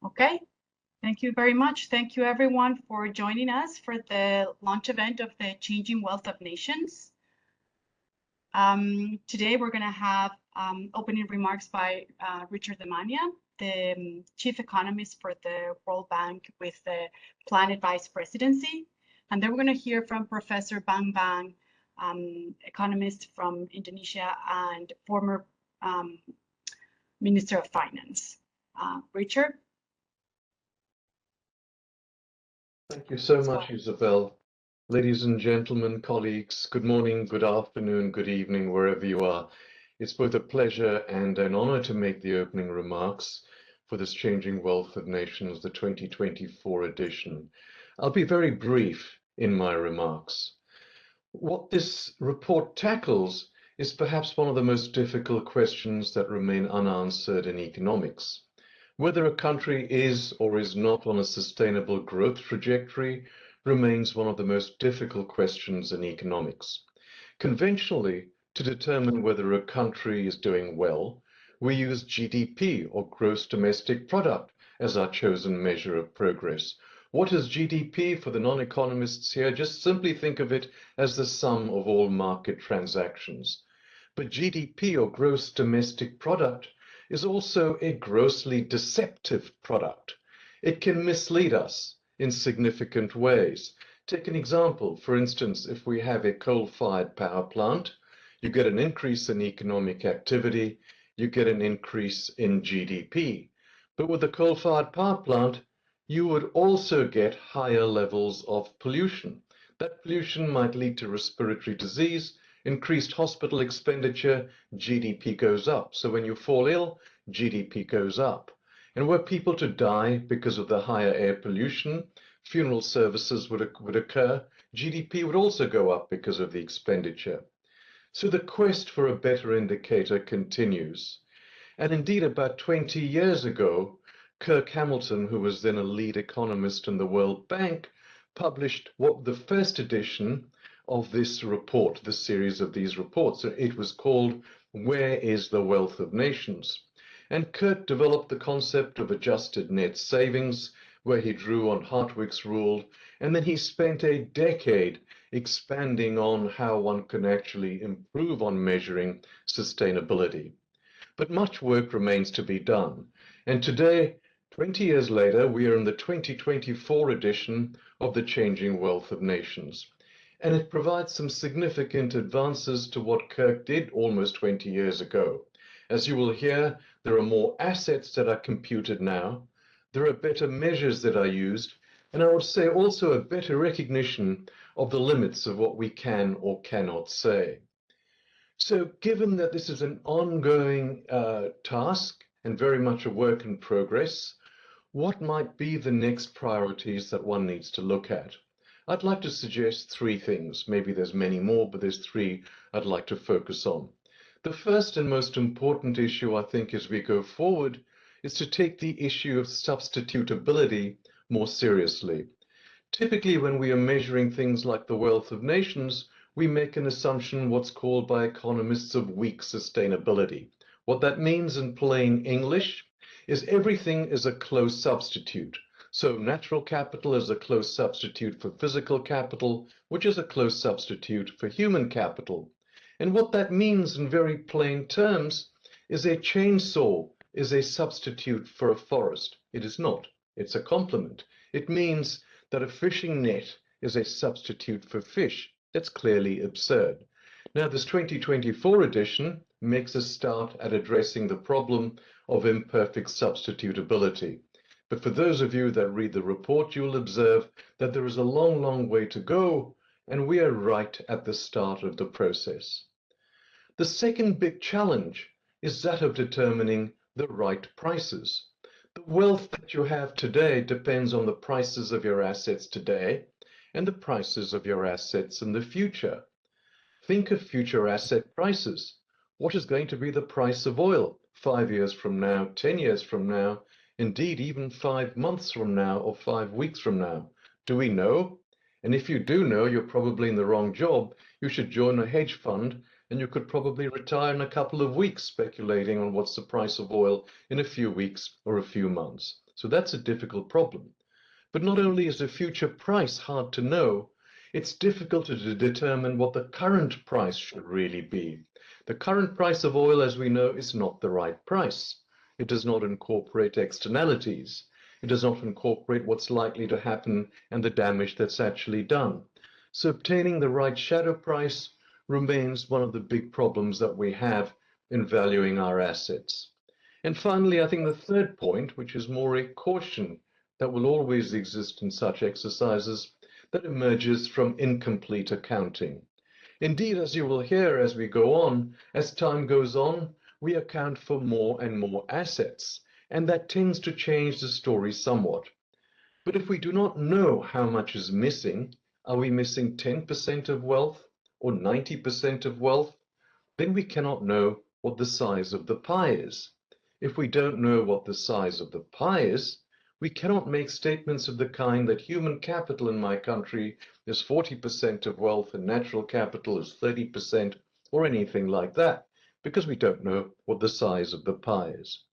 Okay, thank you very much. Thank you everyone for joining us for the launch event of the Changing Wealth of Nations. Today we're going to have opening remarks by Richard Demania, the chief economist for the World Bank with the Planet Vice Presidency. And then we're going to hear from Professor Bang Bang, economist from Indonesia and former Minister of Finance. Richard? Thank you so much, Isabel. Ladies and gentlemen, colleagues, good morning, good afternoon, good evening, wherever you are. It's both a pleasure and an honor to make the opening remarks for this Changing Wealth of Nations, the 2024 edition. I'll be very brief in my remarks. What this report tackles is perhaps one of the most difficult questions that remain unanswered in economics. Whether a country is or is not on a sustainable growth trajectory remains one of the most difficult questions in economics. Conventionally, to determine whether a country is doing well, we use GDP, or gross domestic product, as our chosen measure of progress. What is GDP for the non-economists here? Just simply think of it as the sum of all market transactions. But GDP, or gross domestic product, is also a grossly deceptive product. It can mislead us in significant ways. Take an example. For instance, if we have a coal-fired power plant, you get an increase in economic activity, you get an increase in GDP. But with a coal-fired power plant, you would also get higher levels of pollution. That pollution might lead to respiratory disease, increased hospital expenditure, GDP goes up. So when you fall ill, GDP goes up. And were people to die because of the higher air pollution, funeral services would occur, GDP would also go up because of the expenditure. So the quest for a better indicator continues. And indeed, about 20 years ago, Kirk Hamilton, who was then a lead economist in the World Bank, published the first edition of this report, the series of these reports. It was called Where is the Wealth of Nations? And Kirk developed the concept of adjusted net savings, where he drew on Hartwig's rule, and then he spent a decade expanding on how one can actually improve on measuring sustainability. But much work remains to be done. And today, 20 years later, we are in the 2024 edition of the Changing Wealth of Nations. And it provides some significant advances to what Kirk did almost 20 years ago. As you will hear, there are more assets that are computed now, there are better measures that are used, and I would say also a better recognition of the limits of what we can or cannot say. So given that this is an ongoing task and very much a work in progress, what might be the next priorities that one needs to look at? I'd like to suggest three things. Maybe there's many more, but there's three I'd like to focus on. The first and most important issue, I think, as we go forward, is to take the issue of substitutability more seriously. Typically, when we are measuring things like the wealth of nations, we make an assumption, what's called by economists, of weak sustainability. What that means in plain English is everything is a close substitute. So natural capital is a close substitute for physical capital, which is a close substitute for human capital. And what that means in very plain terms is a chainsaw is a substitute for a forest. It is not. It's a complement. It means that a fishing net is a substitute for fish. That's clearly absurd. Now, this 2024 edition makes a start at addressing the problem of imperfect substitutability. But for those of you that read the report, you will observe that there is a long, long way to go, and we are right at the start of the process. The second big challenge is that of determining the right prices. The wealth that you have today depends on the prices of your assets today and the prices of your assets in the future. Think of future asset prices. What is going to be the price of oil 5 years from now, 10 years from now, indeed even 5 months from now or 5 weeks from now? Do we know? And if you do know, you're probably in the wrong job. You should join a hedge fund, and you could probably retire in a couple of weeks speculating on what's the price of oil in a few weeks or a few months. So that's a difficult problem. But not only is the future price hard to know, it's difficult to determine what the current price should really be. The current price of oil, as we know, is not the right price. It does not incorporate externalities. It does not incorporate what's likely to happen and the damage that's actually done. So obtaining the right shadow price remains one of the big problems that we have in valuing our assets. And finally, I think the third point, which is more a caution that will always exist in such exercises, that emerges from incomplete accounting. Indeed, as you will hear as we go on, as time goes on, we account for more and more assets, and that tends to change the story somewhat. But if we do not know how much is missing, are we missing 10% of wealth or 90% of wealth? Then we cannot know what the size of the pie is. If we don't know what the size of the pie is, we cannot make statements of the kind that human capital in my country is 40% of wealth and natural capital is 30% or anything like that, because we don't know what the size of the pie is.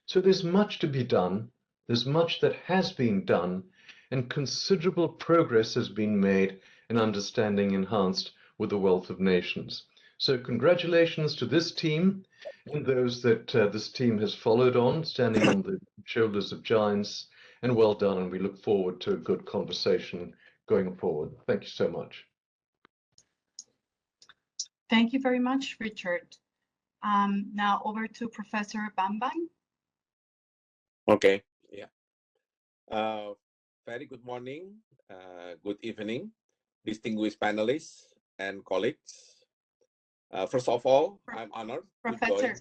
So there's much to be done, there's much that has been done, and considerable progress has been made and understanding enhanced with the wealth of nations. So congratulations to this team and those that this team has followed on, standing on the shoulders of giants, and well done, and we look forward to a good conversation going forward. Thank you so much. Thank you very much, Richard. Now over to Professor Bambang. Okay, yeah. Very good morning, good evening, distinguished panelists and colleagues. First of all, I'm honored Professor, to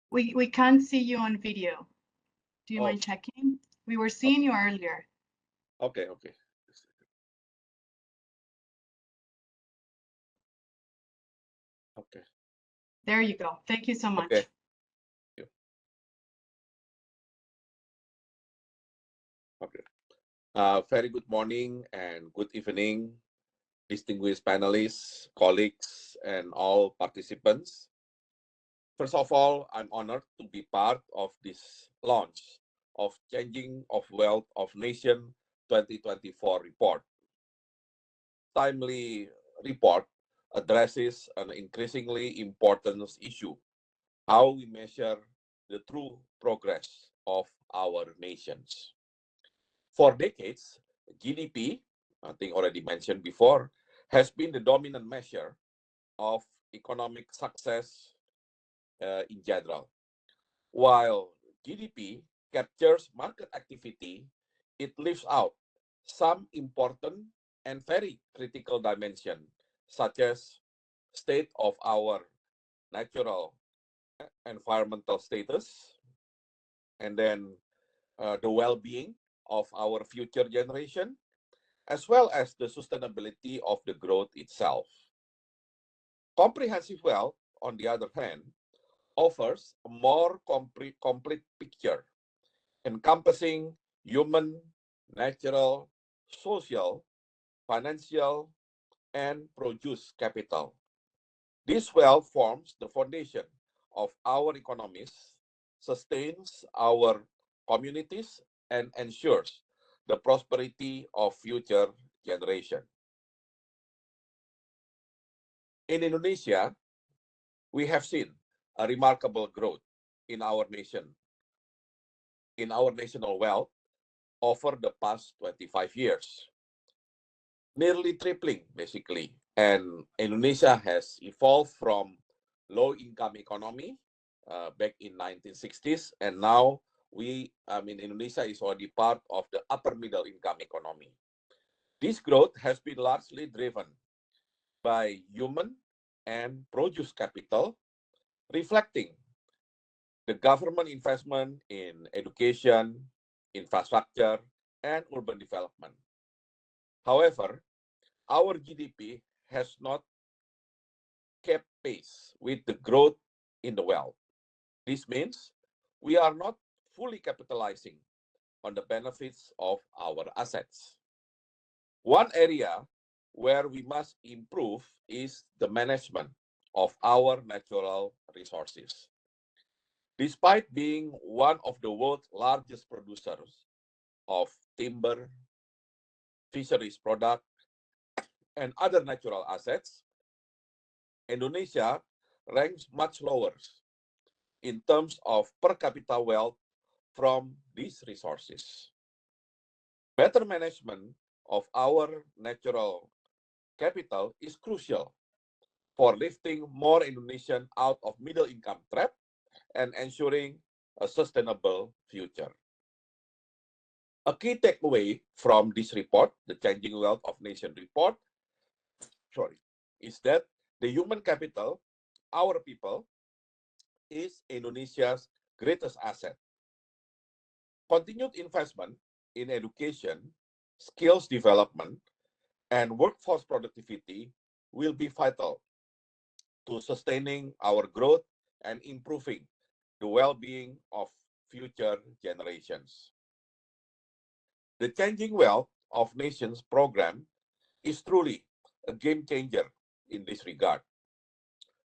join. We can't see you on video. Do you mind checking? We were seeing you earlier. Okay. Okay. There you go. Thank you so much. Okay. Okay. Very good morning and good evening, distinguished panelists, colleagues, and all participants. First of all, I'm honored to be part of this launch of Changing of Wealth of Nation 2024 report. Timely report addresses an increasingly important issue, how we measure the true progress of our nations. For decades, GDP, I think already mentioned before, has been the dominant measure of economic success in general. While GDP captures market activity, it leaves out some important and very critical dimension, such as state of our natural environmental status, and then the well-being of our future generation, as well as the sustainability of the growth itself. Comprehensive wealth, on the other hand, offers a more complete picture, encompassing human, natural, social, financial, and produce capital. This wealth forms the foundation of our economies, sustains our communities, and ensures the prosperity of future generations. In Indonesia, we have seen a remarkable growth in our national wealth over the past 25 years, nearly tripling basically. And Indonesia has evolved from low-income economy back in 1960s, and now Indonesia is already part of the upper middle income economy. This growth has been largely driven by human and produce capital, reflecting the government investment in education, infrastructure, and urban development. However, our GDP has not kept pace with the growth in the wealth. This means we are not fully capitalizing on the benefits of our assets. One area where we must improve is the management of our natural resources. Despite being one of the world's largest producers of timber, fisheries product, and other natural assets, Indonesia ranks much lower in terms of per capita wealth from these resources. Better management of our natural capital is crucial for lifting more Indonesians out of middle income trap and ensuring a sustainable future. A key takeaway from this report, the Changing Wealth of Nation report, is that the human capital, our people, is Indonesia's greatest asset. Continued investment in education, skills development, and workforce productivity will be vital to sustaining our growth and improving the well-being of future generations. The Changing Wealth of Nations program is truly a game changer in this regard.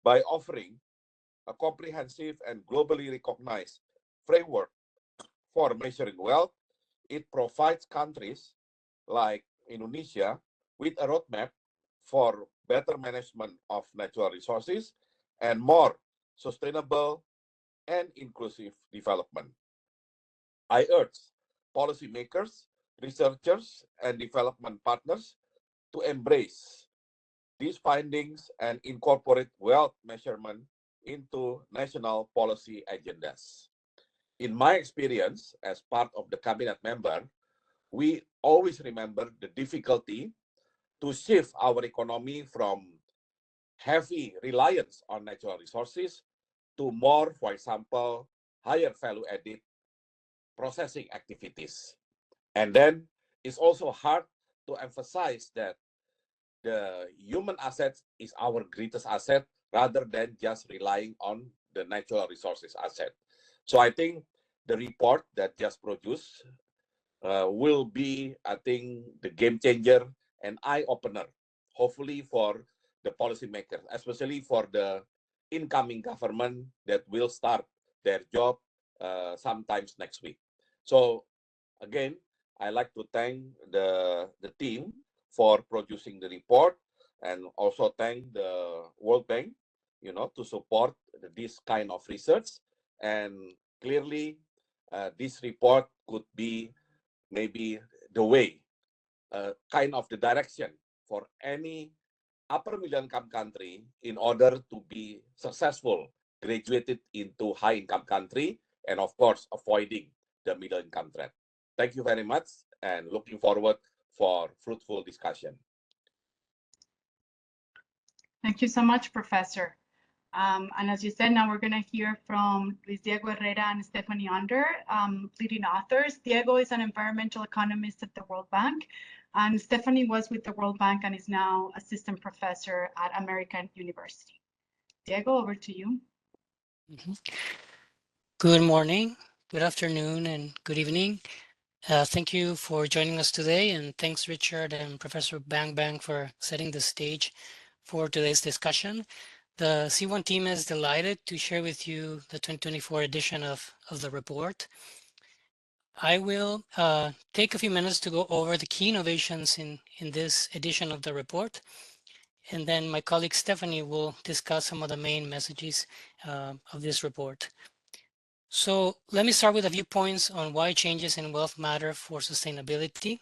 By offering a comprehensive and globally recognized framework for measuring wealth, it provides countries like Indonesia with a roadmap for better management of natural resources and more sustainable and inclusive development. I urge policymakers, researchers, and development partners to embrace these findings and incorporate wealth measurement into national policy agendas. In my experience as part of the cabinet member, we always remember the difficulty to shift our economy from heavy reliance on natural resources to more, for example, higher value added processing activities. And then it's also hard to emphasize that the human asset is our greatest asset rather than just relying on the natural resources asset. So I think the report that just produced will be, I think, the game changer and eye opener, hopefully for the policymakers, especially for the incoming government that will start their job sometimes next week. So again, I like to thank the team for producing the report and also thank the World Bank, to support this kind of research. And clearly, this report could be maybe the way, kind of the direction for any upper middle income country in order to be successful, graduated into high income country, and of course, avoiding the middle income trap. Thank you very much and looking forward for fruitful discussion. Thank you so much, Professor. And as you said, now we're going to hear from Luis Diego Herrera and Stephanie Under, leading authors. Diego is an environmental economist at the World Bank, and Stephanie was with the World Bank and is now assistant professor at American University. Diego, over to you. Good morning, good afternoon, and good evening. Thank you for joining us today, and thanks Richard and Professor Bang Bang for setting the stage for today's discussion. The CWON team is delighted to share with you the 2024 edition of the report. I will take a few minutes to go over the key innovations in this edition of the report, and then my colleague Stephanie will discuss some of the main messages of this report. So let me start with a few points on why changes in wealth matter for sustainability.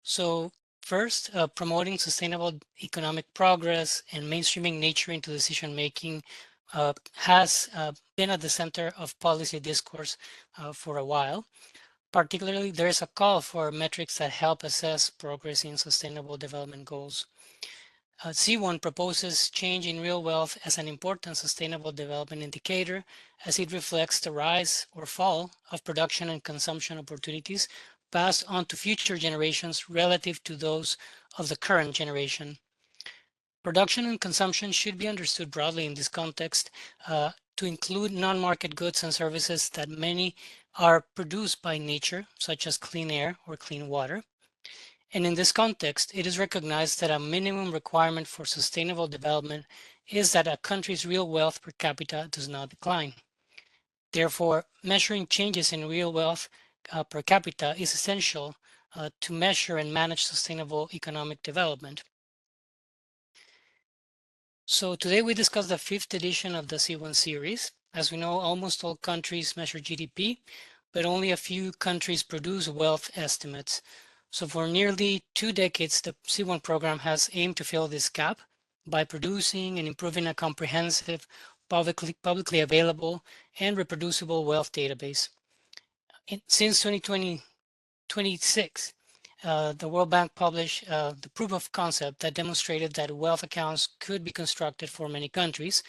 So first, promoting sustainable economic progress and mainstreaming nature into decision-making has been at the center of policy discourse for a while. Particularly, there is a call for metrics that help assess progress in sustainable development goals. CWON proposes change in real wealth as an important sustainable development indicator as it reflects the rise or fall of production and consumption opportunities passed on to future generations relative to those of the current generation. Production and consumption should be understood broadly in this context to include non-market goods and services that many are produced by nature, such as clean air or clean water. And in this context, it is recognized that a minimum requirement for sustainable development is that a country's real wealth per capita does not decline. Therefore, measuring changes in real wealth per capita is essential to measure and manage sustainable economic development. So today we discuss the 5th edition of the CWON series. As we know, almost all countries measure GDP, but only a few countries produce wealth estimates. So for nearly 2 decades, the CWON program has aimed to fill this gap by producing and improving a comprehensive, publicly available and reproducible wealth database. Since 2026, the World Bank published the proof of concept that demonstrated that wealth accounts could be constructed for many countries.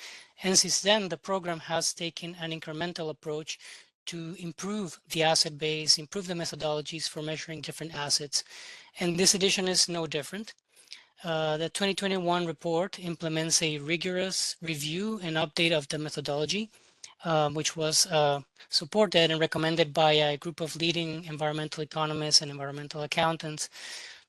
And since then, the program has taken an incremental approach to improve the asset base, improve the methodologies for measuring different assets. And this edition is no different. The 2021 report implements a rigorous review and update of the methodology, which was supported and recommended by a group of leading environmental economists and environmental accountants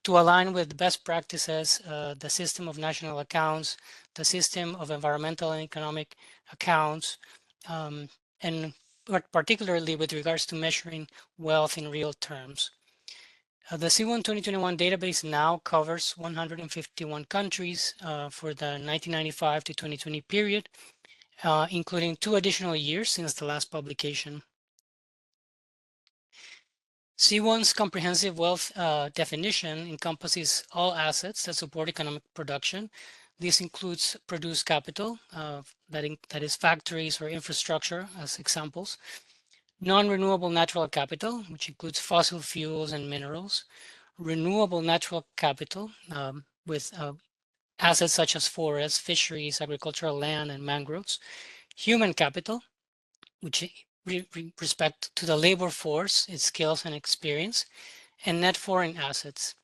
to align with best practices, the system of national accounts, the system of environmental and economic accounts, and particularly with regards to measuring wealth in real terms. The CWON 2021 database now covers 151 countries for the 1995 to 2020 period, including 2 additional years since the last publication. CWON's comprehensive wealth definition encompasses all assets that support economic production. This includes produced capital, that is factories or infrastructure as examples, non-renewable natural capital, which includes fossil fuels and minerals, renewable natural capital with assets such as forests, fisheries, agricultural land, and mangroves, human capital, which respect to the labor force, its skills and experience, and net foreign assets.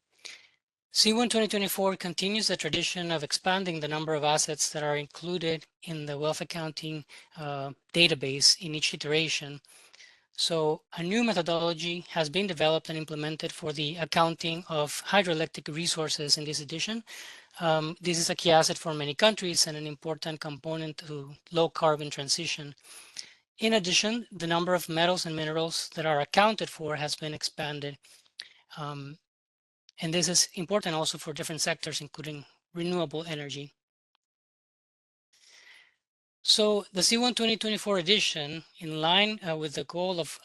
CWON 2024 continues the tradition of expanding the number of assets that are included in the wealth accounting database in each iteration. So a new methodology has been developed and implemented for the accounting of hydroelectric resources in this edition. This is a key asset for many countries and an important component to low carbon transition. In addition, the number of metals and minerals that are accounted for has been expanded. And this is important also for different sectors, including renewable energy. So the CWON 2024 edition, in line with the goal of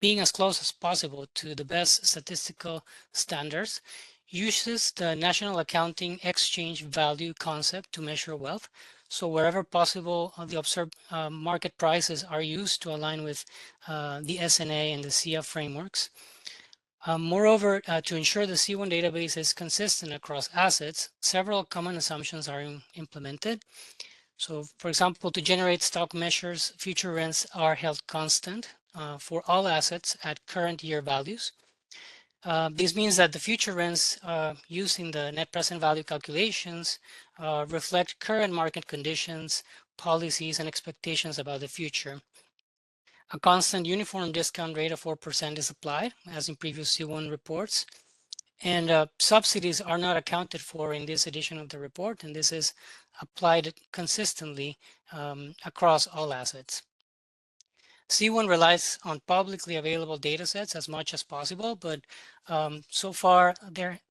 being as close as possible to the best statistical standards, uses the National Accounting Exchange Value concept to measure wealth. So wherever possible, the observed market prices are used to align with the SNA and the SIA frameworks. Moreover, to ensure the CWON database is consistent across assets, several common assumptions are implemented. So, for example, to generate stock measures, future rents are held constant for all assets at current year values. This means that the future rents used in the net present value calculations reflect current market conditions, policies, and expectations about the future. A constant uniform discount rate of 4% is applied, as in previous CWON reports. And subsidies are not accounted for in this edition of the report, and this is applied consistently across all assets. CWON relies on publicly available datasets as much as possible, but so far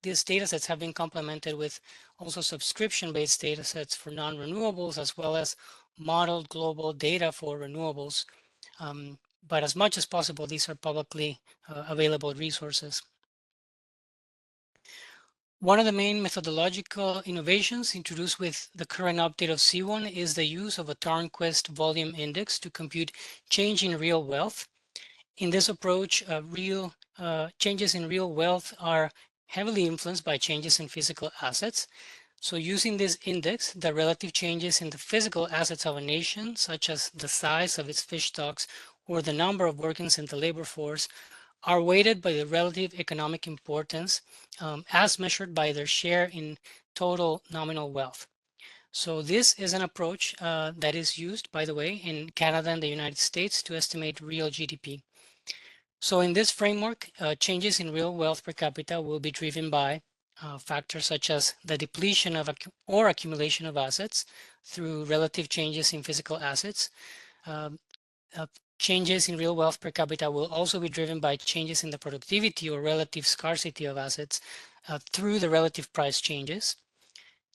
these datasets have been complemented with also subscription-based datasets for non-renewables, as well as modeled global data for renewables. But as much as possible, these are publicly available resources. One of the main methodological innovations introduced with the current update of CWON is the use of a Tarnquist volume index to compute change in real wealth. In this approach, changes in real wealth are heavily influenced by changes in physical assets. So using this index, the relative changes in the physical assets of a nation, such as the size of its fish stocks or the number of workers in the labor force, are weighted by the relative economic importance as measured by their share in total nominal wealth. So this is an approach that is used, by the way, in Canada and the United States to estimate real GDP. So in this framework, changes in real wealth per capita will be driven by factors such as the depletion of or accumulation of assets through relative changes in physical assets, changes in real wealth per capita will also be driven by changes in the productivity or relative scarcity of assets through the relative price changes.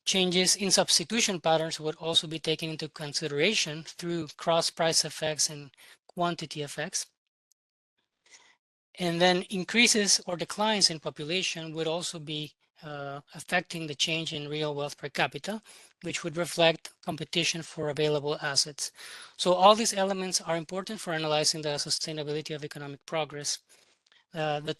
Changes in substitution patterns would also be taken into consideration through cross-price effects and quantity effects. And then increases or declines in population would also be affecting the change in real wealth per capita, which would reflect competition for available assets. So all these elements are important for analyzing the sustainability of economic progress. The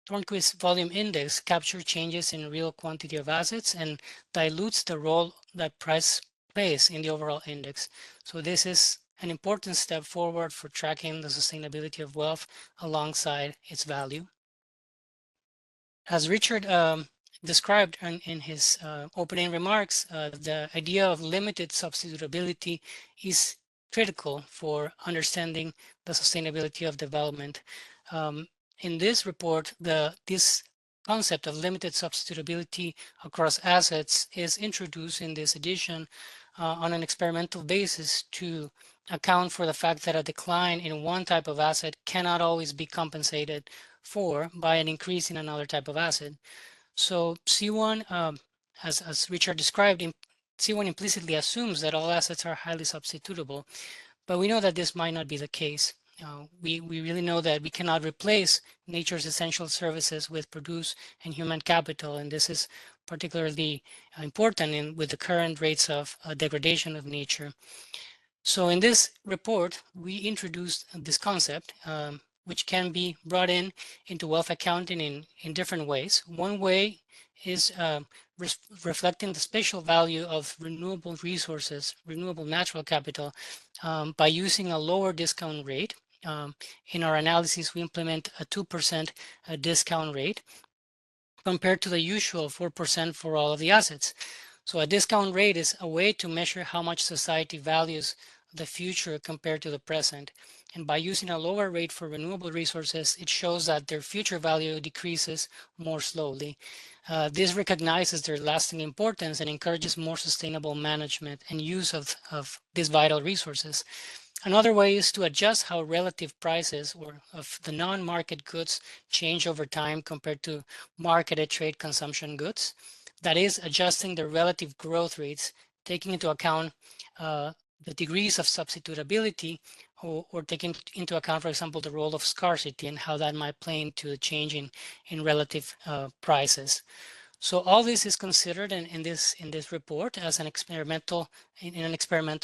Tornquist Volume Index captures changes in real quantity of assets and dilutes the role that price plays in the overall index. So this is an important step forward for tracking the sustainability of wealth alongside its value. As Richard described in his opening remarks, the idea of limited substitutability is critical for understanding the sustainability of development. In this report, this concept of limited substitutability across assets is introduced in this edition on an experimental basis to account for the fact that a decline in one type of asset cannot always be compensated for by an increase in another type of asset. So CWON, as Richard described, CWON implicitly assumes that all assets are highly substitutable, but we know that this might not be the case. We really know that we cannot replace nature's essential services with produce and human capital, and this is particularly important with the current rates of degradation of nature. So in this report, we introduced this concept, which can be brought into wealth accounting in different ways. One way is reflecting the spatial value of renewable resources, renewable natural capital, by using a lower discount rate. In our analysis, we implement a 2% discount rate compared to the usual 4% for all of the assets. So a discount rate is a way to measure how much society values the future compared to the present. And by using a lower rate for renewable resources, it shows that their future value decreases more slowly. This recognizes their lasting importance and encourages more sustainable management and use of these vital resources. Another way is to adjust how relative prices of the non-market goods change over time compared to marketed trade consumption goods. That is, adjusting the relative growth rates, taking into account the degrees of substitutability or taking into account, for example, the role of scarcity and how that might play into the change in relative prices. So all this is considered in this report as an experimental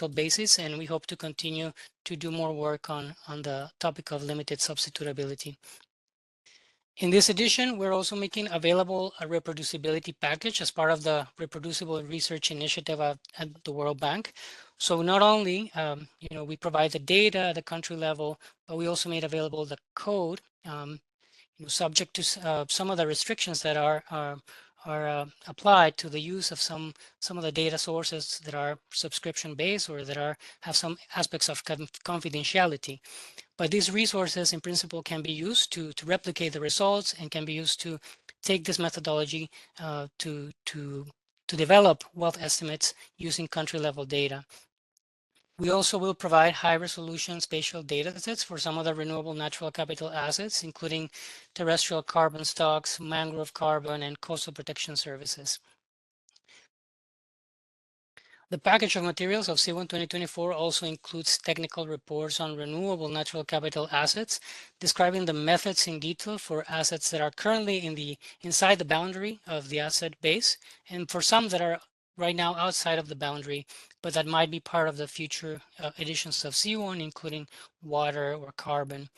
basis, and we hope to continue to do more work on the topic of limited substitutability. In this edition, we're also making available a reproducibility package as part of the Reproducible Research Initiative at the World Bank. So not only we provide the data at the country level, but we also made available the code, subject to some of the restrictions that are applied to the use of some of the data sources that are subscription based or that have some aspects of confidentiality. But these resources in principle can be used to replicate the results and can be used to take this methodology to develop wealth estimates using country level data. We also will provide high-resolution spatial data sets for some of the renewable natural capital assets, including terrestrial carbon stocks, mangrove carbon, and coastal protection services. The package of materials of CWON 2024 also includes technical reports on renewable natural capital assets, describing the methods in detail for assets that are currently inside the boundary of the asset base, and for some that are right now outside of the boundary, but that might be part of the future editions of CWON, including water or carbon.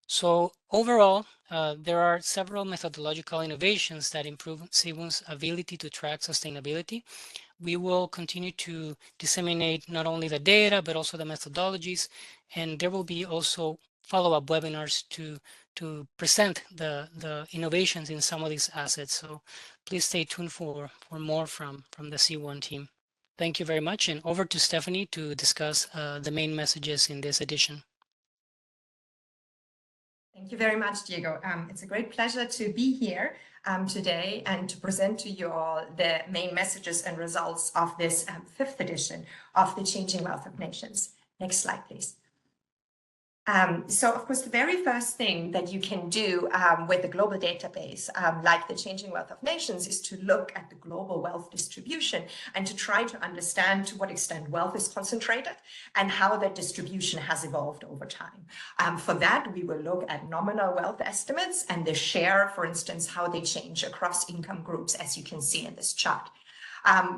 So overall, there are several methodological innovations that improve CWON's ability to track sustainability. We will continue to disseminate not only the data, but also the methodologies, and there will be also follow-up webinars to present the innovations in some of these assets. So please stay tuned for more from the CWON team. Thank you very much, and over to Stephanie to discuss the main messages in this edition. Thank you very much, Diego. It's a great pleasure to be here today and to present to you all the main messages and results of this fifth edition of the Changing Wealth of Nations. Next slide, please. So, of course, the very first thing that you can do with a global database like the Changing Wealth of Nations is to look at the global wealth distribution and to try to understand to what extent wealth is concentrated and how that distribution has evolved over time. For that, we will look at nominal wealth estimates and the share, for instance, how they change across income groups, as you can see in this chart.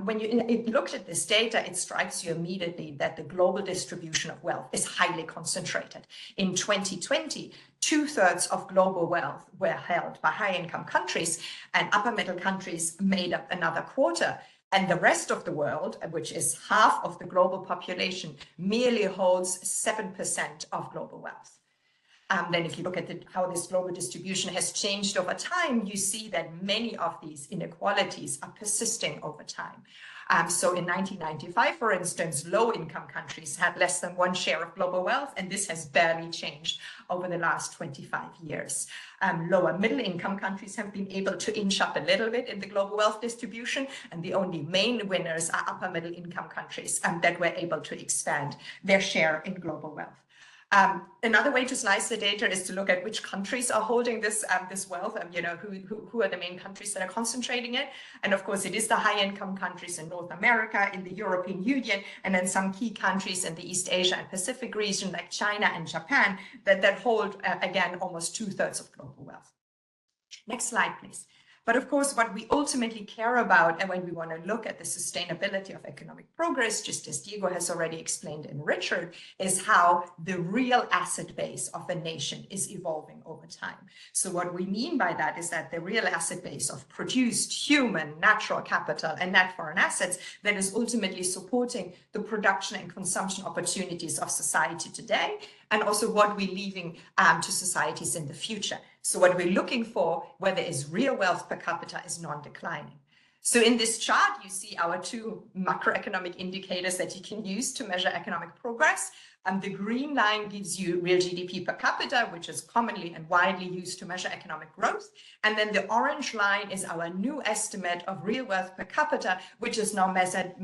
When you looked at this data, it strikes you immediately that the global distribution of wealth is highly concentrated. In 2020, 2/3 of global wealth were held by high-income countries, and upper-middle countries made up another quarter. And the rest of the world, which is half of the global population, merely holds 7% of global wealth. Then if you look at how this global distribution has changed over time, you see that many of these inequalities are persisting over time. So in 1995, for instance, low-income countries had less than 1 share of global wealth, and this has barely changed over the last 25 years. Lower middle-income countries have been able to inch up a little bit in the global wealth distribution, and the only main winners are upper middle-income countries that were able to expand their share in global wealth. Another way to slice the data is to look at which countries are holding this wealth, and who are the main countries that are concentrating it. And of course, it is the high-income countries in North America, in the European Union, and then some key countries in the East Asia and Pacific region like China and Japan that hold, again, almost 2/3 of global wealth. Next slide, please. But of course, what we ultimately care about, and when we want to look at the sustainability of economic progress, just as Diego has already explained and Richard, is how the real asset base of a nation is evolving over time. So what we mean by that is that the real asset base of produced human, natural capital, and net foreign assets that is ultimately supporting the production and consumption opportunities of society today, and also what we're leaving to societies in the future. So what we're looking for, where there is real wealth per capita, is non-declining. So in this chart, you see our 2 macroeconomic indicators that you can use to measure economic progress. The green line gives you real GDP per capita, which is commonly and widely used to measure economic growth. And then the orange line is our new estimate of real wealth per capita, which is now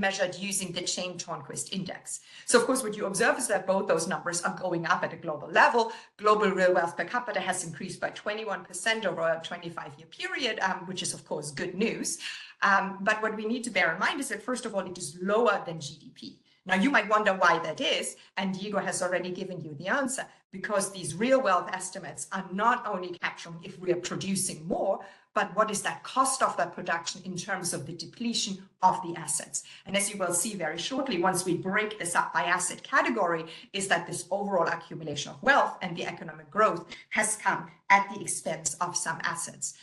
measured using the Chain-Tornquist index. So of course, what you observe is that both those numbers are going up at a global level. Global real wealth per capita has increased by 21% over a 25-year period, which is of course good news. But what we need to bear in mind is that, first of all, it is lower than GDP. Now, you might wonder why that is, and Diego has already given you the answer, because these real wealth estimates are not only capturing if we are producing more, but what is that cost of that production in terms of the depletion of the assets. And as you will see very shortly, once we break this up by asset category, is that this overall accumulation of wealth and the economic growth has come at the expense of some assets.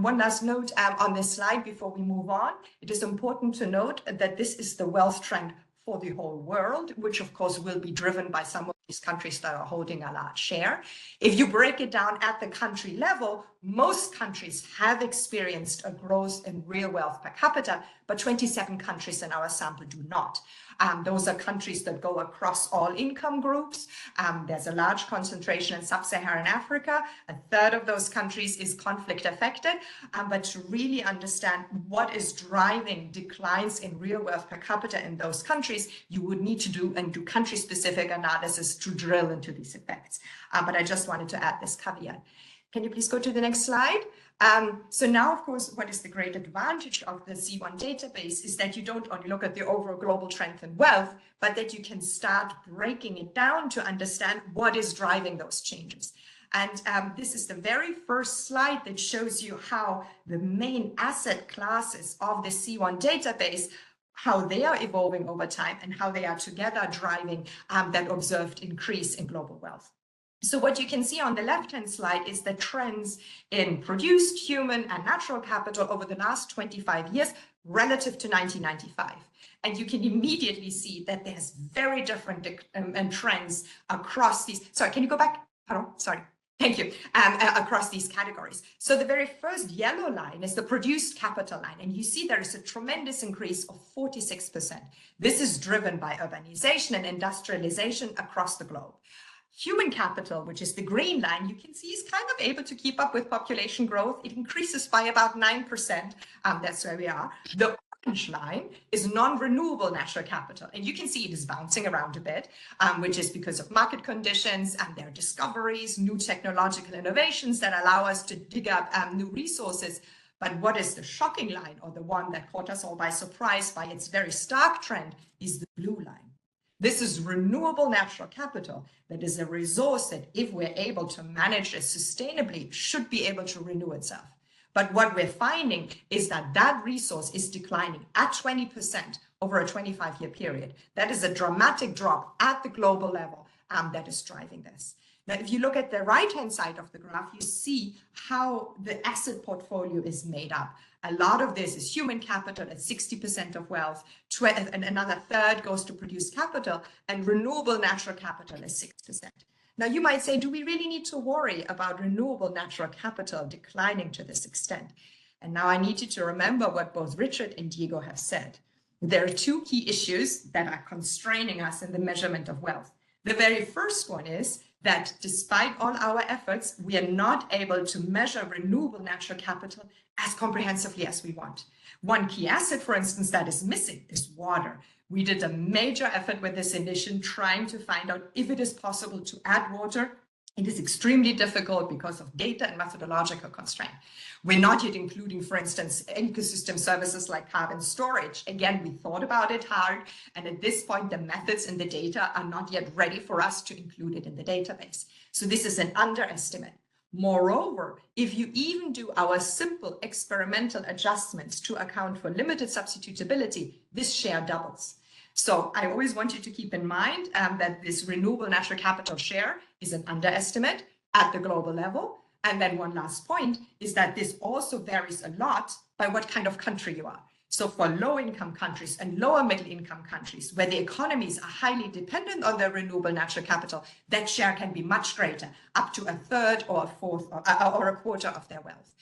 One last note on this slide before we move on. It is important to note that this is the wealth trend for the whole world, which of course will be driven by some of these countries that are holding a large share. If you break it down at the country level, most countries have experienced a growth in real wealth per capita, but 27 countries in our sample do not. Those are countries that go across all income groups. There's a large concentration in sub-Saharan Africa. 1/3 of those countries is conflict affected. But to really understand what is driving declines in real wealth per capita in those countries, you would need to do country-specific analysis to drill into these effects. But I just wanted to add this caveat. Can you please go to the next slide? So now, of course, what is the great advantage of the CWON database is that you don't only look at the overall global trend in wealth, but that you can start breaking it down to understand what is driving those changes. And this is the very first slide that shows you how the main asset classes of the CWON database, how they are evolving over time and how they are together driving that observed increase in global wealth. So what you can see on the left-hand slide is the trends in produced human and natural capital over the last 25 years relative to 1995. And you can immediately see that there's very different trends across these. Sorry, can you go back? Hello, sorry. Thank you. Across these categories. So the very first yellow line is the produced capital line. And you see there is a tremendous increase of 46%. This is driven by urbanization and industrialization across the globe. Human capital, which is the green line, you can see is kind of able to keep up with population growth. It increases by about 9%. That's where we are. The orange line is non-renewable natural capital. And you can see it is bouncing around a bit, which is because of market conditions and their discoveries, new technological innovations that allow us to dig up new resources. But what is the shocking line, or the one that caught us all by surprise by its very stark trend, is the blue line. This is renewable natural capital. That is a resource that, if we're able to manage it sustainably, should be able to renew itself. But what we're finding is that that resource is declining at 20% over a 25-year period. That is a dramatic drop at the global level that is driving this. Now, if you look at the right-hand side of the graph, you see how the asset portfolio is made up. A lot of this is human capital at 60% of wealth, and another third goes to produce capital, and renewable natural capital is 6%. Now, you might say, do we really need to worry about renewable natural capital declining to this extent? And now I need you to remember what both Richard and Diego have said. There are two key issues that are constraining us in the measurement of wealth. The very first one is that despite all our efforts, we are not able to measure renewable natural capital as comprehensively as we want. One key asset, for instance, that is missing is water. We did a major effort with this edition trying to find out if it is possible to add water. It is extremely difficult because of data and methodological constraint. We're not yet including, for instance, ecosystem services like carbon storage. Again, we thought about it hard, and at this point, the methods and the data are not yet ready for us to include it in the database. So this is an underestimate. Moreover, if you even do our simple experimental adjustments to account for limited substitutability, this share doubles. So I always want you to keep in mind that this renewable natural capital share is an underestimate at the global level. And then one last point is that this also varies a lot by what kind of country you are. So for low-income countries and lower middle-income countries, where the economies are highly dependent on their renewable natural capital, that share can be much greater, up to a third or a fourth or a quarter of their wealth.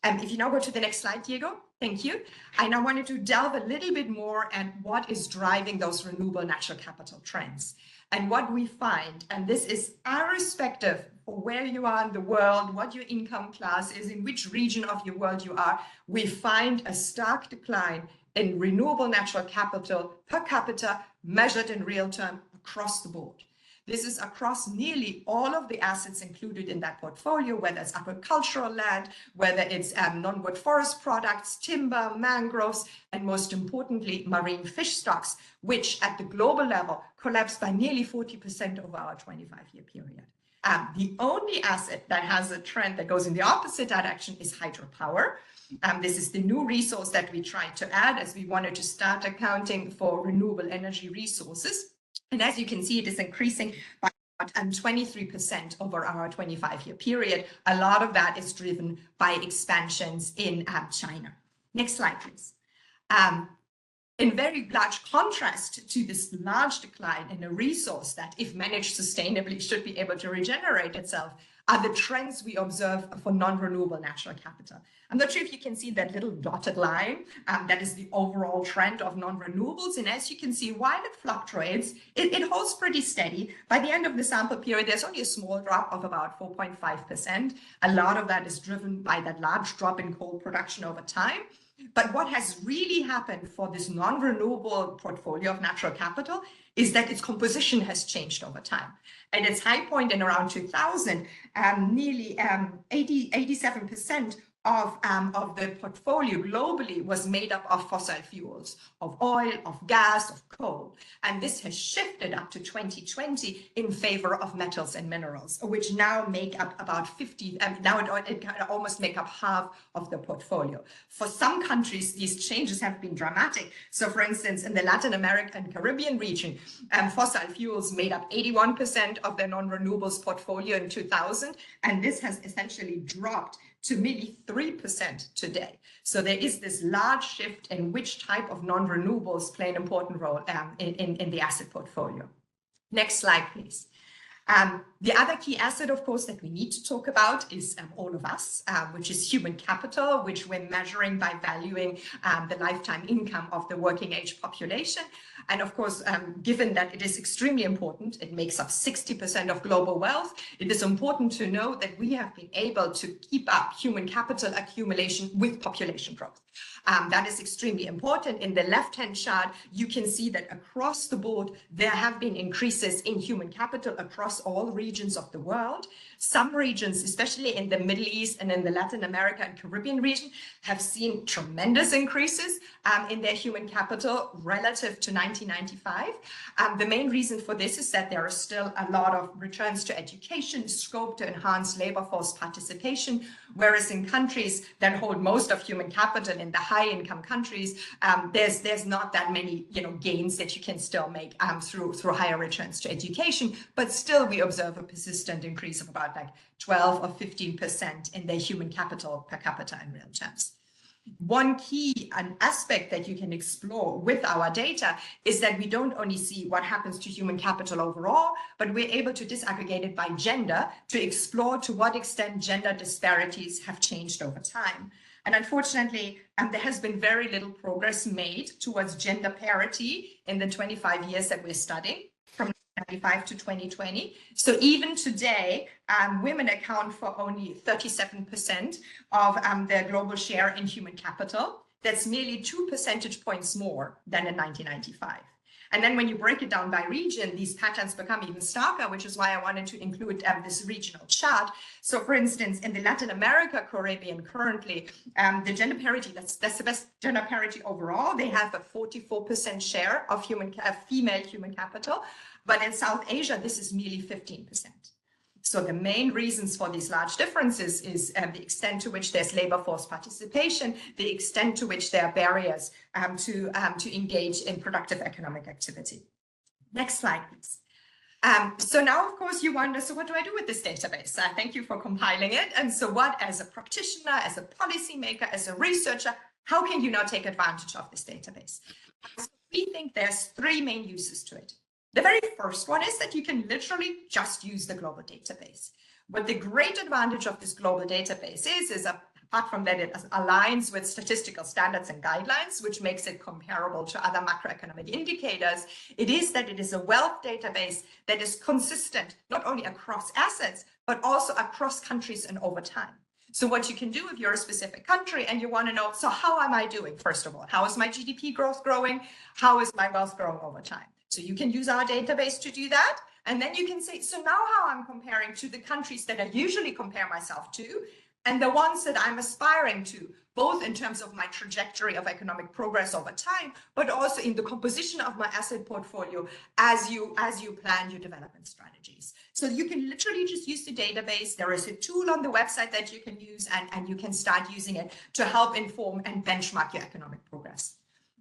If you now go to the next slide, Diego, thank you. I now wanted to delve a little bit more at what is driving those renewable natural capital trends. And what we find, and this is irrespective of where you are in the world, what your income class is, in which region of your world you are, we find a stark decline in renewable natural capital per capita measured in real term across the board. This is across nearly all of the assets included in that portfolio, whether it's agricultural land, whether it's non-wood forest products, timber, mangroves, and most importantly, marine fish stocks, which at the global level collapsed by nearly 40% over our 25-year period. The only asset that has a trend that goes in the opposite direction is hydropower. This is the new resource that we tried to add as we wanted to start accounting for renewable energy resources. And as you can see, it is increasing by about 23% over our 25-year period. A lot of that is driven by expansions in China. Next slide, please. In very large contrast to this large decline in a resource that, if managed sustainably, should be able to regenerate itself, are the trends we observe for non-renewable natural capital. I'm not sure if you can see that little dotted line. That is the overall trend of non-renewables. And as you can see, while it fluctuates, it holds pretty steady. By the end of the sample period, there's only a small drop of about 4.5%. A lot of that is driven by that large drop in coal production over time. But what has really happened for this non-renewable portfolio of natural capital is that its composition has changed over time. At its high point in around 2000, nearly 87% of the portfolio globally was made up of fossil fuels, of oil, of gas, of coal. And this has shifted up to 2020 in favor of metals and minerals, which now make up about 50, now it can almost make up half of the portfolio. For some countries, these changes have been dramatic. So for instance, in the Latin American and Caribbean region, fossil fuels made up 81% of their non-renewables portfolio in 2000. And this has essentially dropped to merely 3% today. So there is this large shift in which type of non-renewables play an important role in the asset portfolio. Next slide, please. The other key asset, of course, that we need to talk about is all of us, which is human capital, which we're measuring by valuing the lifetime income of the working age population. And of course, given that it is extremely important, it makes up 60% of global wealth, it is important to know that we have been able to keep up human capital accumulation with population growth. That is extremely important. In the left-hand chart, you can see that across the board, there have been increases in human capital across all regions of the world. Some regions, especially in the Middle East and in the Latin America and Caribbean region, have seen tremendous increases in their human capital relative to 1995. The main reason for this is that there are still a lot of returns to education, scope to enhance labor force participation, whereas in countries that hold most of human capital, in the high-income countries, there's not that many gains that you can still make through higher returns to education, but still we observe a persistent increase of about like 12 or 15% in their human capital per capita in real terms. One key aspect that you can explore with our data is that we don't only see what happens to human capital overall, but we're able to disaggregate it by gender to explore to what extent gender disparities have changed over time. And unfortunately, there has been very little progress made towards gender parity in the 25 years that we're studying, from 1995 to 2020. So even today, women account for only 37% of the global share in human capital. That's nearly 2 percentage points more than in 1995. And then when you break it down by region, these patterns become even starker, which is why I wanted to include this regional chart. So for instance, in the Latin America, Caribbean, currently, the gender parity, that's the best gender parity overall. They have a 44% share of female human capital. But in South Asia, this is merely 15%. So the main reasons for these large differences is the extent to which there's labor force participation, the extent to which there are barriers to engage in productive economic activity. Next slide, please. So now, of course, you wonder, so what do I do with this database? Thank you for compiling it. And so what, as a practitioner, as a policymaker, as a researcher, how can you now take advantage of this database? So we think there's 3 main uses to it. The very first one is that you can literally just use the global database. What the great advantage of this global database is apart from that it aligns with statistical standards and guidelines, which makes it comparable to other macroeconomic indicators, it is that it is a wealth database that is consistent, not only across assets, but also across countries and over time. So what you can do if you're a specific country and you want to know, so how am I doing? First of all, how is my GDP growth growing? How is my wealth growing over time? So you can use our database to do that. And then you can say, so now how I'm comparing to the countries that I usually compare myself to and the ones that I'm aspiring to, both in terms of my trajectory of economic progress over time, but also in the composition of my asset portfolio as you plan your development strategies. So you can literally just use the database. There is a tool on the website that you can use and you can start using it to help inform and benchmark your economic progress.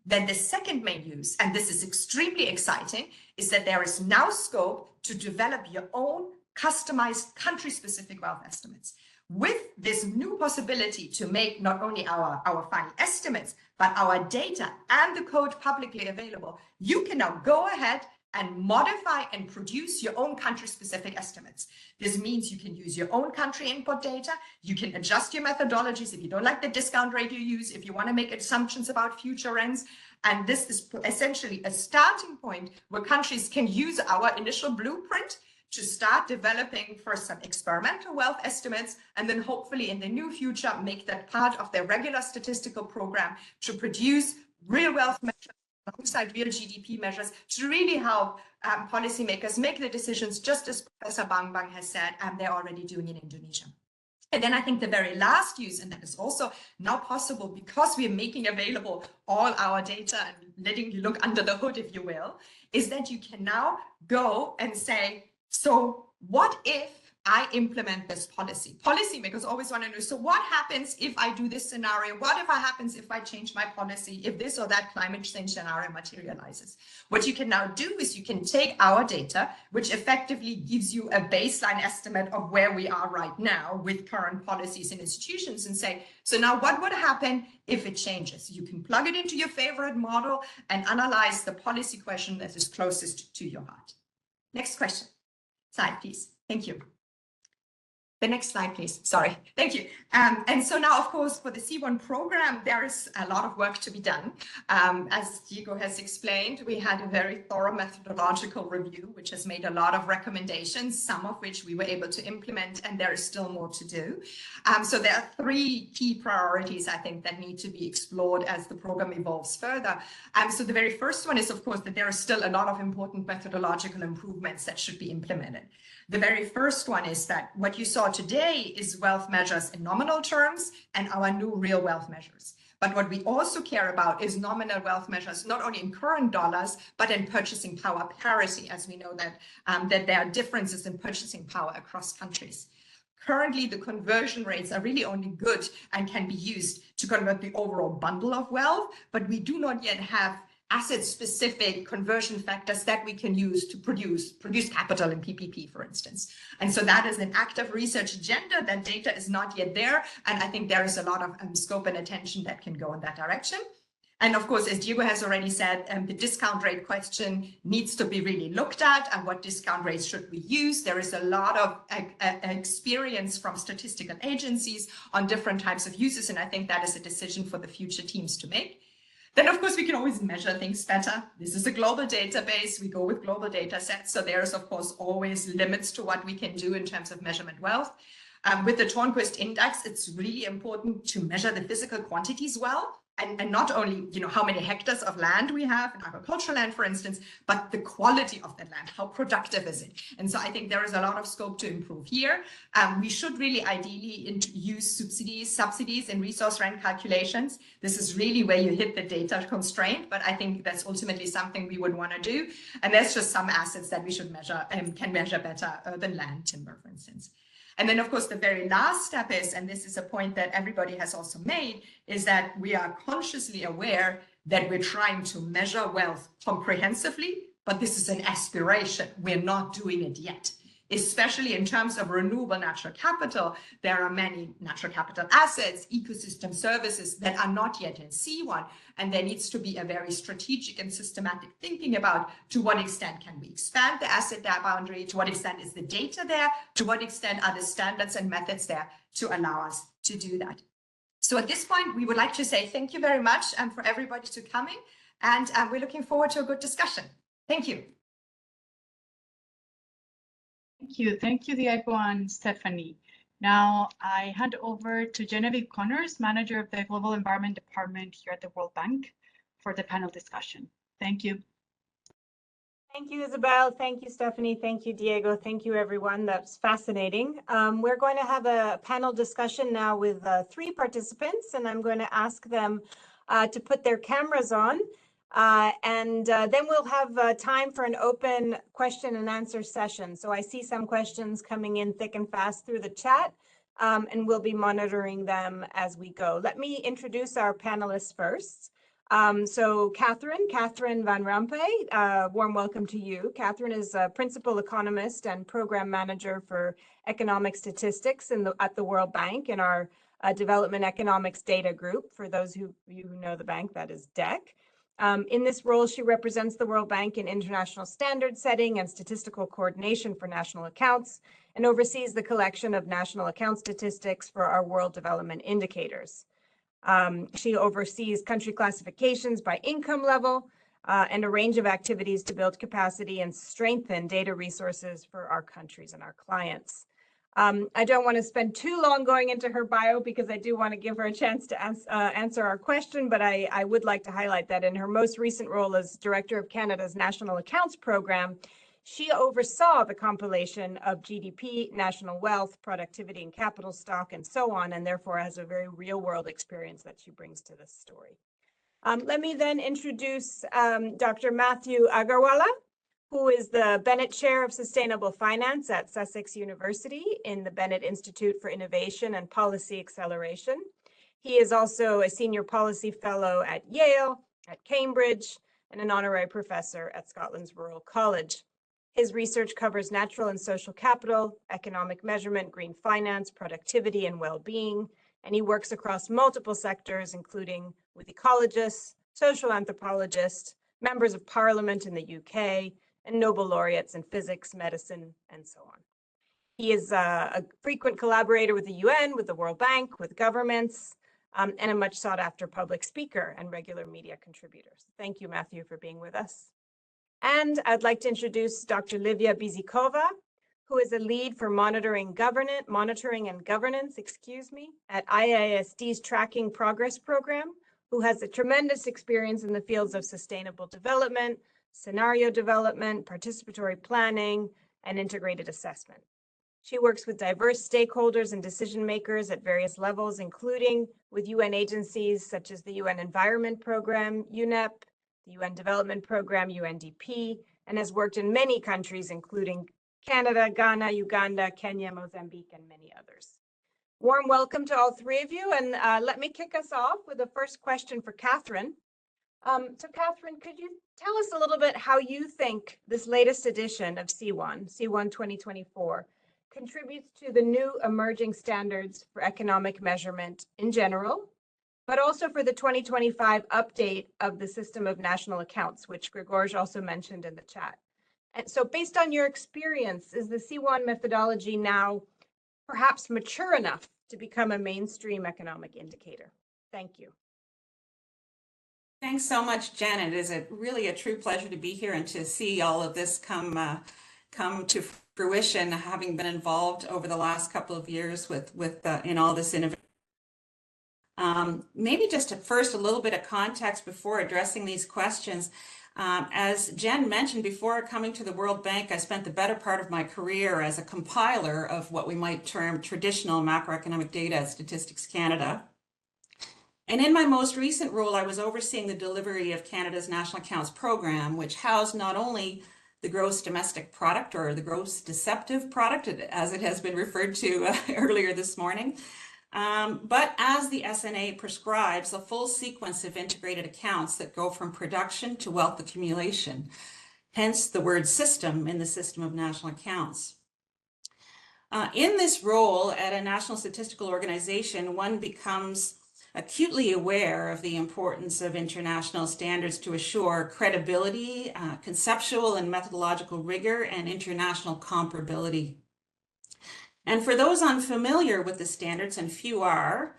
Then the second main use, and this is extremely exciting, is that there is now scope to develop your own customized country-specific wealth estimates. With this new possibility to make not only our final estimates, but our data and the code publicly available, you can now go ahead and modify and produce your own country-specific estimates. This means you can use your own country input data, you can adjust your methodologies if you don't like the discount rate you use, if you want to make assumptions about future rents, and this is essentially a starting point where countries can use our initial blueprint to start developing first some experimental wealth estimates, and then hopefully in the near future make that part of their regular statistical program to produce real wealth measures alongside real GDP measures to really help policymakers make the decisions, just as Professor Bang has said, they're already doing in Indonesia. And then I think the very last use, and that is also now possible because we're making available all our data and letting you look under the hood, if you will, is that you can now go and say, so what if I implement this policy? Policymakers always want to know, so what happens if I do this scenario? What if happens if I change my policy, if this or that climate change scenario materializes? What you can now do is you can take our data, which effectively gives you a baseline estimate of where we are right now with current policies and institutions, and say, so now what would happen if it changes? You can plug it into your favorite model and analyze the policy question that is closest to your heart. Next question. Slide, please. Thank you. The next slide, please. Sorry. Thank you. And so now, of course, for the CWON program, there is a lot of work to be done. As Diego has explained, we had a very thorough methodological review, which has made a lot of recommendations, some of which we were able to implement, and there is still more to do. So there are three key priorities, I think, that need to be explored as the program evolves further. So the very first one is, of course, that there are still a lot of important methodological improvements that should be implemented. The very first one is that what you saw today is wealth measures in nominal terms and our new real wealth measures. But what we also care about is nominal wealth measures, not only in current dollars, but in purchasing power parity, as we know that, that there are differences in purchasing power across countries. Currently, the conversion rates are really only good and can be used to convert the overall bundle of wealth, but we do not yet have asset-specific conversion factors that we can use to produce capital in PPP, for instance. And so that is an active research agenda. That data is not yet there, and I think there is a lot of scope and attention that can go in that direction. And of course, as Diego has already said, the discount rate question needs to be really looked at, and what discount rates should we use? There is a lot of experience from statistical agencies on different types of uses, and I think that is a decision for the future teams to make. Then, of course, we can always measure things better. This is a global database. We go with global data sets. So there's, of course, always limits to what we can do in terms of measurement wealth. With the Tornquist index, it's really important to measure the physical quantities well. And not only, how many hectares of land we have, in agricultural land, for instance, but the quality of that land, how productive is it? And so I think there is a lot of scope to improve here. We should really ideally use subsidies in resource rent calculations. This is really where you hit the data constraint, but I think that's ultimately something we would want to do. And there's just some assets that we should measure and can measure better than land, timber, for instance. And then, of course, the very last step is, and this is a point that everybody has also made, is that we are consciously aware that we're trying to measure wealth comprehensively, but this is an aspiration. We're not doing it yet. Especially in terms of renewable natural capital, there are many natural capital assets, ecosystem services that are not yet in CWON, and there needs to be a very strategic and systematic thinking about to what extent can we expand the asset boundary, to what extent is the data there, to what extent are the standards and methods there to allow us to do that. So at this point, we would like to say thank you very much for everybody to coming, and we're looking forward to a good discussion. Thank you. Thank you, Diego and Stephanie. Now I hand over to Genevieve Connors, Manager of the Global Environment Department here at the World Bank, for the panel discussion. Thank you. Thank you, Isabel. Thank you, Stephanie. Thank you, Diego. Thank you, everyone. That's fascinating. We're going to have a panel discussion now with 3 participants, and I'm going to ask them to put their cameras on. Then we'll have time for an open question and answer session. So I see some questions coming in thick and fast through the chat, and we'll be monitoring them as we go. Let me introduce our panelists first. So Catherine Van Rampe, warm welcome to you. Catherine is a principal economist and program manager for economic statistics at the World Bank in our Development Economics Data Group. For those of you who know the bank, that is DEC. In this role, she represents the World Bank in international standard setting and statistical coordination for national accounts, and oversees the collection of national account statistics for our world development indicators. She oversees country classifications by income level and a range of activities to build capacity and strengthen data resources for our countries and our clients. I don't want to spend too long going into her bio because I do want to give her a chance to answer our question, but I would like to highlight that in her most recent role as Director of Canada's National Accounts Program, she oversaw the compilation of GDP, national wealth, productivity and capital stock, and so on, and therefore has a very real-world experience that she brings to this story. Let me then introduce Dr. Matthew Agarwala, who is the Bennett Chair of Sustainable Finance at Sussex University in the Bennett Institute for Innovation and Policy Acceleration. He is also a Senior Policy Fellow at Yale, at Cambridge, and an Honorary Professor at Scotland's Royal College. His research covers natural and social capital, economic measurement, green finance, productivity, and well-being, and he works across multiple sectors, including with ecologists, social anthropologists, members of parliament in the UK, and Nobel laureates in physics, medicine, and so on. He is a frequent collaborator with the UN, with the World Bank, with governments, and a much sought after public speaker and regular media contributor. So thank you, Matthew, for being with us. And I'd like to introduce Dr. Livia Bizikova, who is a lead for monitoring and governance, at IISD's Tracking Progress Program, who has a tremendous experience in the fields of sustainable development, scenario development, participatory planning, and integrated assessment. She works with diverse stakeholders and decision makers at various levels, including with UN agencies such as the UN Environment Program, UNEP, the UN Development Program, UNDP, and has worked in many countries, including Canada, Ghana, Uganda, Kenya, Mozambique, and many others. Warm welcome to all three of you. And let me kick us off with the first question for Catherine. So Catherine, could you tell us a little bit how you think this latest edition of CWON 2024, contributes to the new emerging standards for economic measurement in general, but also for the 2025 update of the system of national accounts, which Grzegorz also mentioned in the chat? And so based on your experience, is the CWON methodology now perhaps mature enough to become a mainstream economic indicator? Thank you. Thanks so much, Jen. It is really a true pleasure to be here and to see all of this come to fruition, having been involved over the last couple of years in all this innovation. Maybe just first a little bit of context before addressing these questions. As Jen mentioned, before coming to the World Bank, I spent the better part of my career as a compiler of what we might term traditional macroeconomic data at Statistics Canada. And in my most recent role, I was overseeing the delivery of Canada's National Accounts Program, which housed not only the gross domestic product, or the gross deceptive product, as it has been referred to earlier this morning, but as the SNA prescribes, a full sequence of integrated accounts that go from production to wealth accumulation, hence the word system in the system of national accounts. In this role at a national statistical organization, one becomes acutely aware of the importance of international standards to assure credibility, conceptual and methodological rigor, and international comparability. And for those unfamiliar with the standards, and few are,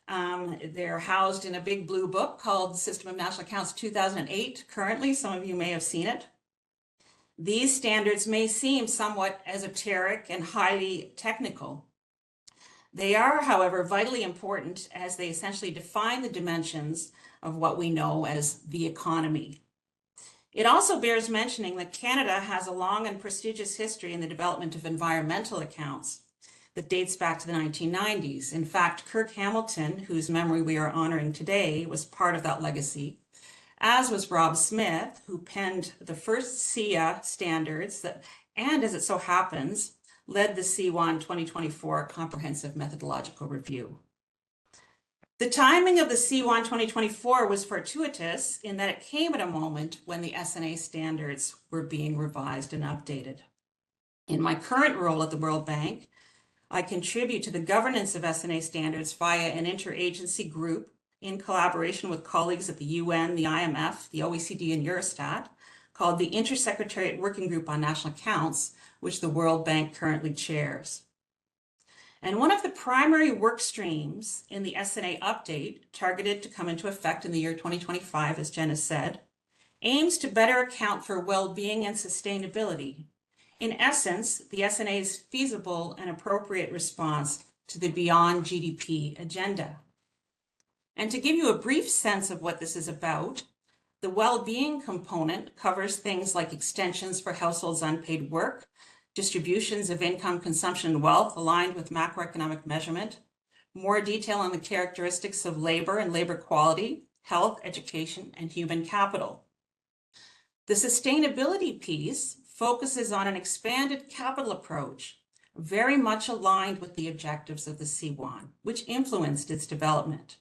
they're housed in a big blue book called System of National Accounts 2008. Currently, some of you may have seen it. These standards may seem somewhat esoteric and highly technical. They are, however, vitally important as they essentially define the dimensions of what we know as the economy. It also bears mentioning that Canada has a long and prestigious history in the development of environmental accounts that dates back to the 1990s. In fact, Kirk Hamilton, whose memory we are honoring today, was part of that legacy, as was Rob Smith, who penned the first SIA standards that, and as it so happens, led the CWON 2024 Comprehensive Methodological Review. The timing of the CWON 2024 was fortuitous in that it came at a moment when the SNA standards were being revised and updated. In my current role at the World Bank, I contribute to the governance of SNA standards via an interagency group in collaboration with colleagues at the UN, the IMF, the OECD, and Eurostat, called the Intersecretariat Working Group on National Accounts, which the World Bank currently chairs. And one of the primary work streams in the SNA update, targeted to come into effect in the year 2025, as Jen has said, aims to better account for well-being and sustainability. In essence, the SNA's feasible and appropriate response to the Beyond GDP agenda. And to give you a brief sense of what this is about, the well-being component covers things like extensions for households' unpaid work, distributions of income, consumption, and wealth aligned with macroeconomic measurement, more detail on the characteristics of labor and labor quality, health, education, and human capital. The sustainability piece focuses on an expanded capital approach, very much aligned with the objectives of the CWON, which influenced its development,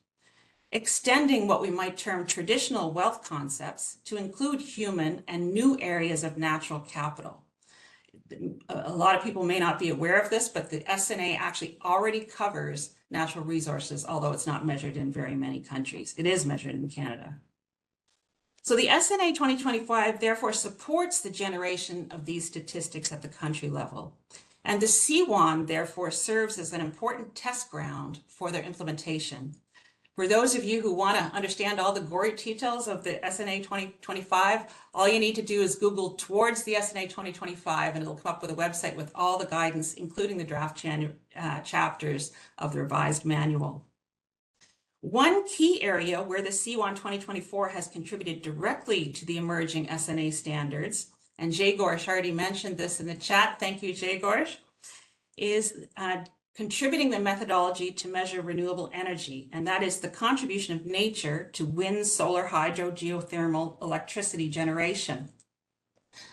extending what we might term traditional wealth concepts to include human and new areas of natural capital. A lot of people may not be aware of this, but the SNA actually already covers natural resources, although it's not measured in very many countries. It is measured in Canada. So the SNA 2025 therefore supports the generation of these statistics at the country level. And the CWON, therefore, serves as an important test ground for their implementation. For those of you who want to understand all the gory details of the SNA 2025, all you need to do is Google towards the SNA 2025, and it'll come up with a website with all the guidance, including the draft chapters of the revised manual. One key area where the CWON 2024 has contributed directly to the emerging SNA standards, and Jay Gorsh already mentioned this in the chat, thank you, Jay Gorsh, is contributing the methodology to measure renewable energy, and that is the contribution of nature to wind, solar, hydro, geothermal electricity generation.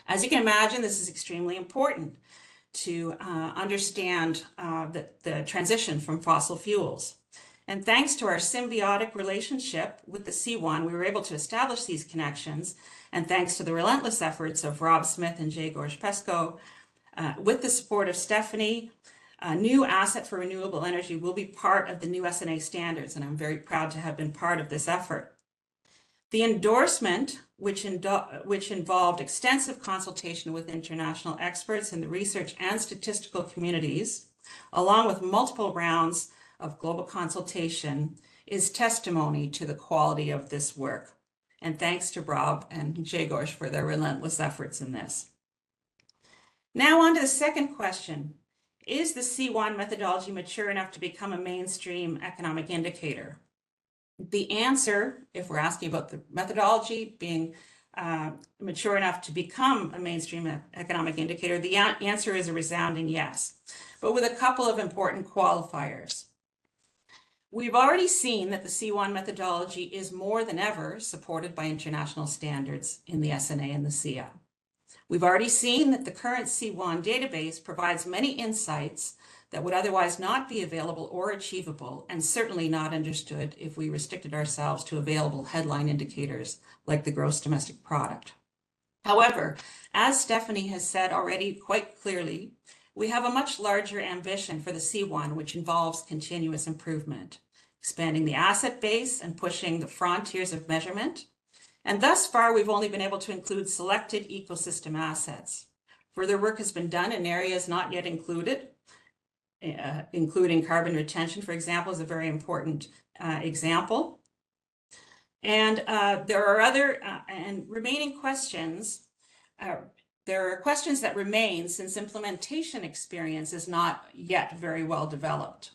As you can imagine, this is extremely important to understand the transition from fossil fuels. And thanks to our symbiotic relationship with the CWON, we were able to establish these connections, and thanks to the relentless efforts of Rob Smith and Jay Gorsh-Pesco, with the support of Stephanie, a new asset for renewable energy will be part of the new SNA standards, and I'm very proud to have been part of this effort. The endorsement, which involved extensive consultation with international experts in the research and statistical communities, along with multiple rounds of global consultation, is testimony to the quality of this work. And thanks to Rob and Jay Gorsh for their relentless efforts in this. Now on to the second question. Is the CWON methodology mature enough to become a mainstream economic indicator? The answer, if we're asking about the methodology being mature enough to become a mainstream economic indicator, the answer is a resounding yes, but with a couple of important qualifiers. We've already seen that the CWON methodology is more than ever supported by international standards in the SNA and the CIA. We've already seen that the current CWON database provides many insights that would otherwise not be available or achievable, and certainly not understood if we restricted ourselves to available headline indicators like the gross domestic product. However, as Stephanie has said already quite clearly, we have a much larger ambition for the CWON, which involves continuous improvement, expanding the asset base and pushing the frontiers of measurement. And thus far, we've only been able to include selected ecosystem assets. Further work has been done in areas not yet included, including carbon retention, for example, is a very important example. And there are other and remaining questions. There are questions that remain since implementation experience is not yet very well developed,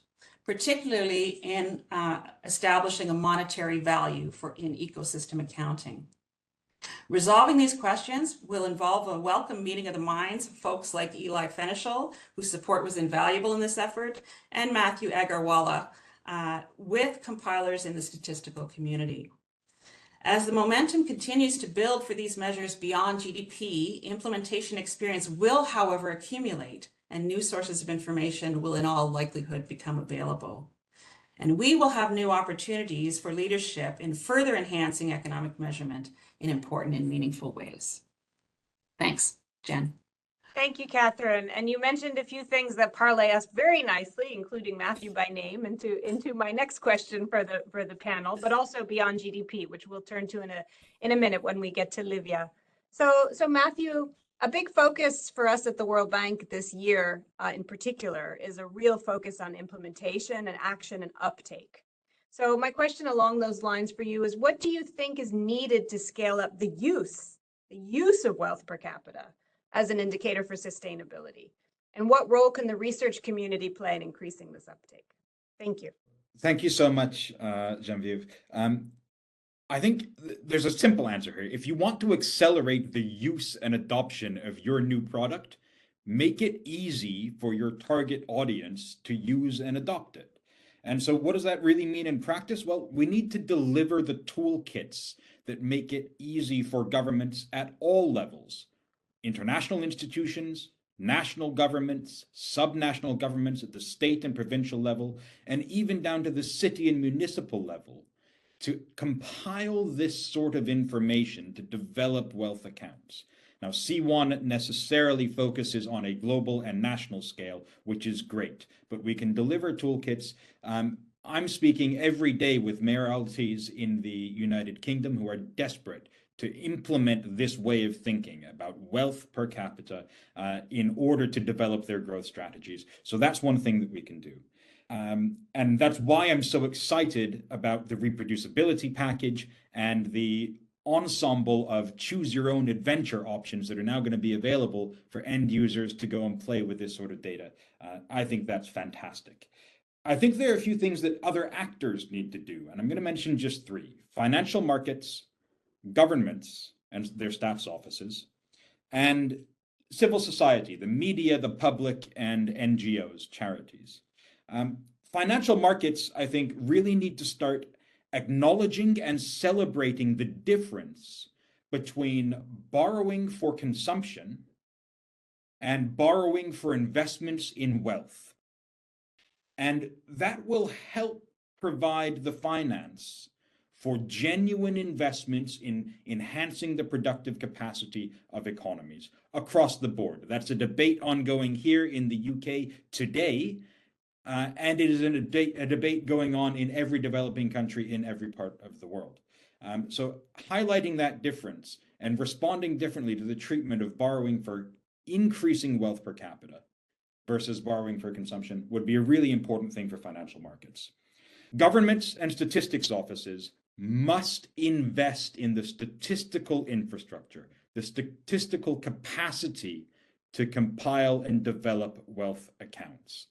particularly in establishing a monetary value in ecosystem accounting. Resolving these questions will involve a welcome meeting of the minds of folks like Eli Fenichel, whose support was invaluable in this effort, and Matthew Agarwala, with compilers in the statistical community. As the momentum continues to build for these measures beyond GDP, implementation experience will, however, accumulate, and new sources of information will in all likelihood become available. And we will have new opportunities for leadership in further enhancing economic measurement in important and meaningful ways. Thanks, Jen. Thank you, Catherine. And you mentioned a few things that parlay us very nicely, including Matthew by name, into my next question for the panel, but also beyond GDP, which we'll turn to in a minute when we get to Livia. So Matthew, a big focus for us at the World Bank this year, in particular, is a real focus on implementation and action and uptake. So my question along those lines for you is, what do you think is needed to scale up the use of wealth per capita as an indicator for sustainability? And what role can the research community play in increasing this uptake? Thank you. Thank you so much, Genevieve. I think there's a simple answer here. If you want to accelerate the use and adoption of your new product, make it easy for your target audience to use and adopt it. And so what does that really mean in practice? Well, we need to deliver the toolkits that make it easy for governments at all levels, international institutions, national governments, subnational governments at the state and provincial level, and even down to the city and municipal level, to compile this sort of information to develop wealth accounts. Now, CWON necessarily focuses on a global and national scale, which is great, but we can deliver toolkits. I'm speaking every day with mayoralties in the United Kingdom who are desperate to implement this way of thinking about wealth per capita in order to develop their growth strategies. So that's one thing that we can do. And that's why I'm so excited about the reproducibility package and the ensemble of choose your own adventure options that are now going to be available for end users to go and play with this sort of data. I think that's fantastic. I think there are a few things that other actors need to do, and I'm going to mention just three: financial markets, governments and their staff's offices, and civil society, the media, the public, and NGOs, charities. Financial markets, I think, really need to start acknowledging and celebrating the difference between borrowing for consumption and borrowing for investments in wealth. And that will help provide the finance for genuine investments in enhancing the productive capacity of economies across the board. That's a debate ongoing here in the UK today, and it is a debate going on in every developing country in every part of the world. So highlighting that difference and responding differently to the treatment of borrowing for increasing wealth per capita versus borrowing for consumption would be a really important thing for financial markets. Governments and statistics offices must invest in the statistical infrastructure, the statistical capacity to compile and develop wealth accounts.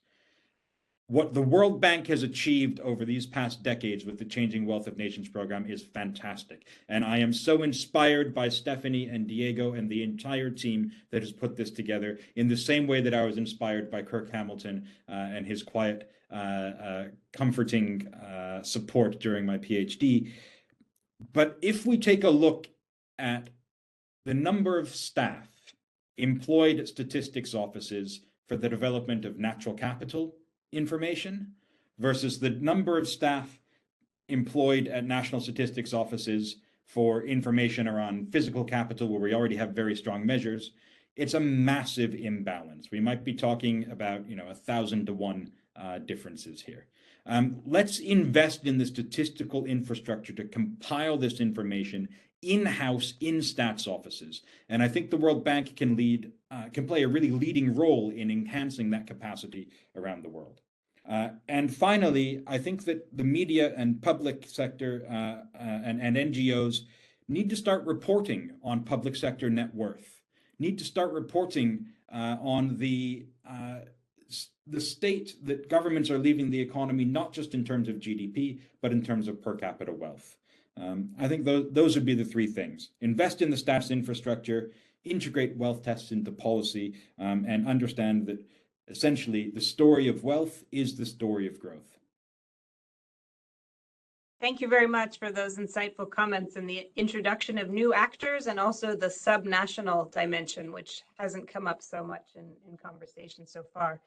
What the World Bank has achieved over these past decades with the Changing Wealth of Nations program is fantastic. And I am so inspired by Stephanie and Diego and the entire team that has put this together in the same way that I was inspired by Kirk Hamilton and his quiet, comforting support during my PhD. But if we take a look at the number of staff employed at statistics offices for the development of natural capital information versus the number of staff employed at national statistics offices for information around physical capital, where we already have very strong measures, it's a massive imbalance. We might be talking about 1,000 to 1 differences here. Let's invest in the statistical infrastructure to compile this information in-house in stats offices. And I think the World Bank can play a really leading role in enhancing that capacity around the world. And finally, I think that the media and public sector and NGOs need to start reporting on public sector net worth, need to start reporting on the state that governments are leaving the economy, not just in terms of GDP, but in terms of per capita wealth. I think those would be the three things: invest in the stats infrastructure, integrate wealth tests into policy, and understand that essentially the story of wealth is the story of growth. Thank you very much for those insightful comments and the introduction of new actors and also the subnational dimension, which hasn't come up so much in conversation so far.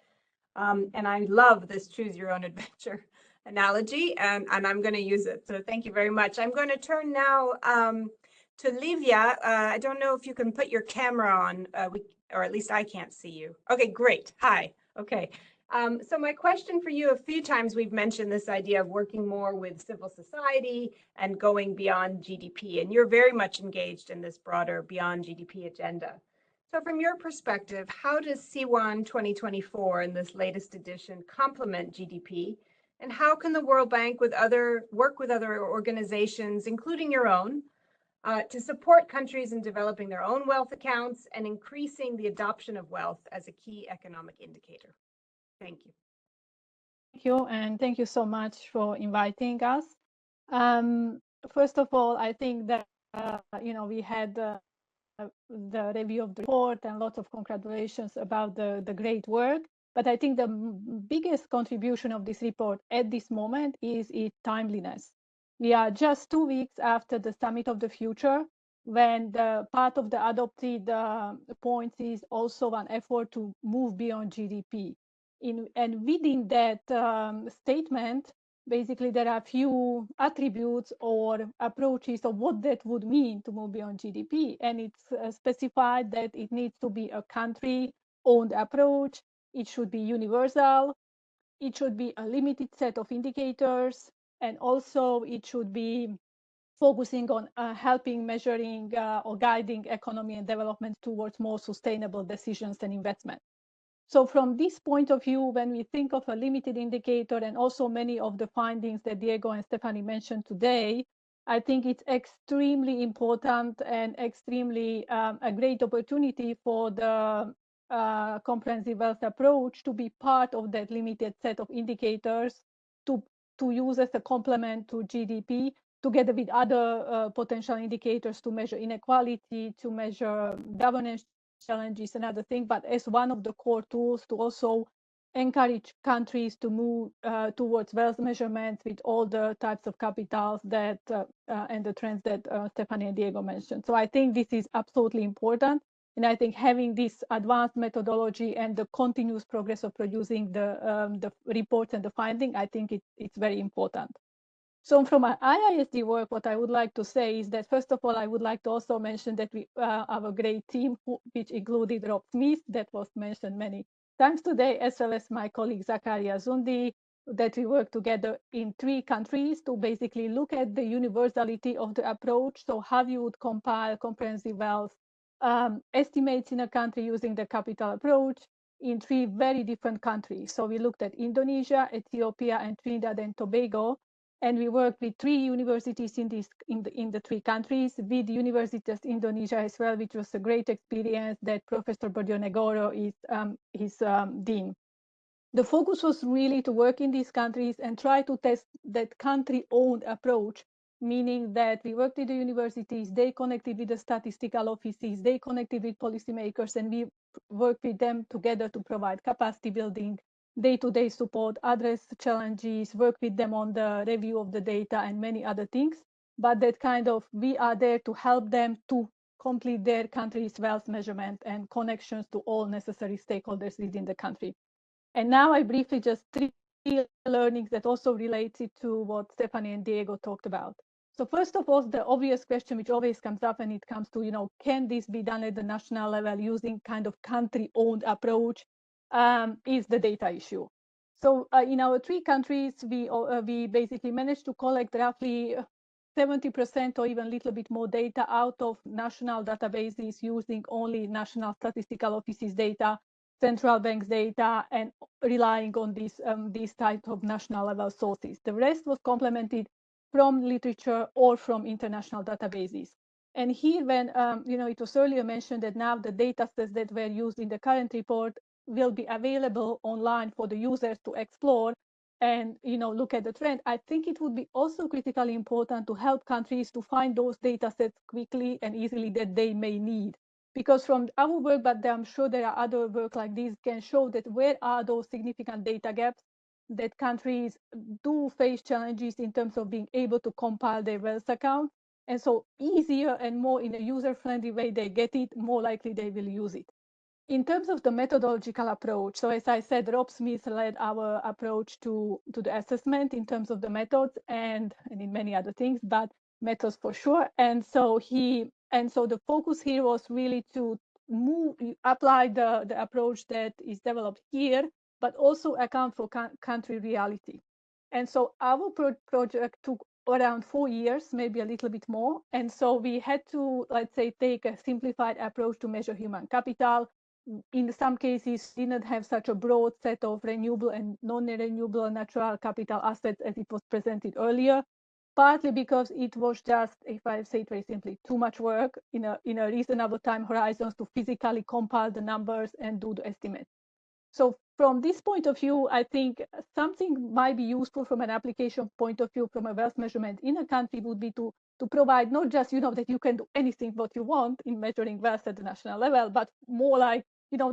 And I love this choose your own adventure analogy, and I'm going to use it. So thank you very much. I'm going to turn now to Livia. I don't know if you can put your camera on, or at least I can't see you. Okay, great. Hi. Okay. So my question for you, a few times we've mentioned this idea of working more with civil society and going beyond GDP, and you're very much engaged in this broader beyond GDP agenda. So from your perspective, how does CWON 2024 in this latest edition complement GDP? And how can the World Bank work with other organizations, including your own, to support countries in developing their own wealth accounts and increasing the adoption of wealth as a key economic indicator? Thank you. Thank you, and thank you so much for inviting us. First of all, I think that we had the review of the report and lots of congratulations about the great work. But I think the biggest contribution of this report at this moment is its timeliness. We are just 2 weeks after the Summit of the Future, when the part of the adopted points is also an effort to move beyond GDP. And within that statement, basically there are a few attributes or approaches of what that would mean to move beyond GDP. And it's specified that it needs to be a country-owned approach. It should be universal. It should be a limited set of indicators. And also it should be focusing on helping measuring or guiding economy and development towards more sustainable decisions and investment. So from this point of view, when we think of a limited indicator and also many of the findings that Diego and Stephanie mentioned today, I think it's extremely important and extremely a great opportunity for the comprehensive wealth approach to be part of that limited set of indicators to use as a complement to GDP, together with other potential indicators to measure inequality, to measure governance challenges and other things, but as one of the core tools to also encourage countries to move towards wealth measurements with all the types of capitals that and the trends that Stephanie and Diego mentioned. So I think this is absolutely important. And I think having this advanced methodology and the continuous progress of producing the reports and the finding, I think it's very important. So from our IISD work, what I would like to say is that, first of all, I would like to also mention that we have a great team, which included Rob Smith, that was mentioned many times today, as well as my colleague Zakaria Zundi, that we work together in 3 countries to basically look at the universality of the approach. So how you would compile comprehensive wealth estimates in a country using the capital approach in 3 very different countries. So we looked at Indonesia, Ethiopia, and Trinidad and Tobago. And we worked with 3 universities in the 3 countries, with Universitas Indonesia as well, which was a great experience that Professor Bordionegoro is his dean. The focus was really to work in these countries and try to test that country-owned approach, meaning that we worked with the universities, they connected with the statistical offices, they connected with policymakers, and we worked with them together to provide capacity building, day-to-day support, address challenges, work with them on the review of the data and many other things. But that kind of, we are there to help them to complete their country's wealth measurement and connections to all necessary stakeholders within the country. And now I briefly just 3 learnings that also related to what Stephanie and Diego talked about. So first of all, the obvious question which always comes up when it comes to, can this be done at the national level using kind of country-owned approach, is the data issue. So in our 3 countries, we basically managed to collect roughly 70% or even a little bit more data out of national databases using only National Statistical Office's data, central bank's data, and relying on these type of national level sources. The rest was complemented from literature or from international databases. And here, when it was earlier mentioned that now the data sets that were used in the current report will be available online for the users to explore and look at the trend, I think it would be also critically important to help countries to find those data sets quickly and easily that they may need. Because from our work, but I'm sure there are other work like this, can show that where are those significant data gaps that countries do face challenges in terms of being able to compile their wealth account. And so easier and more in a user-friendly way they get it, more likely they will use it. In terms of the methodological approach, so as I said, Rob Smith led our approach to the assessment in terms of the methods and in many other things, but methods for sure. And so the focus here was really to apply the approach that is developed here, but also account for country reality. And so our project took around 4 years, maybe a little bit more. And so we had to, let's say, take a simplified approach to measure human capital. In some cases, didn't have such a broad set of renewable and non-renewable natural capital assets as it was presented earlier, partly because it was just, if I say it very simply, too much work in a reasonable time horizons to physically compile the numbers and do the estimates. So from this point of view, I think something might be useful from an application point of view, from a wealth measurement in a country, would be to provide not just, that you can do anything what you want in measuring wealth at the national level, but more like,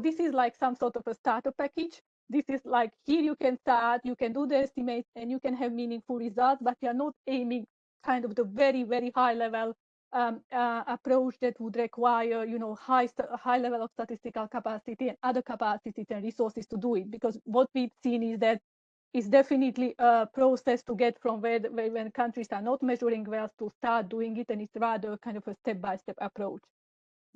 this is like some sort of a starter package. This is like, here you can start, you can do the estimates, and you can have meaningful results, but you are not aiming kind of the very, very high level approach that would require, high level of statistical capacity and other capacities and resources to do it. Because what we've seen is that it's definitely a process to get from where when countries are not measuring wealth to start doing it, and it's rather kind of a step-by-step approach.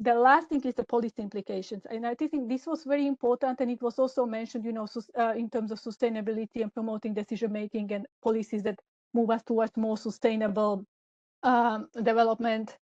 The last thing is the policy implications, and I think this was very important, and it was also mentioned, in terms of sustainability and promoting decision making and policies that move us towards more sustainable development.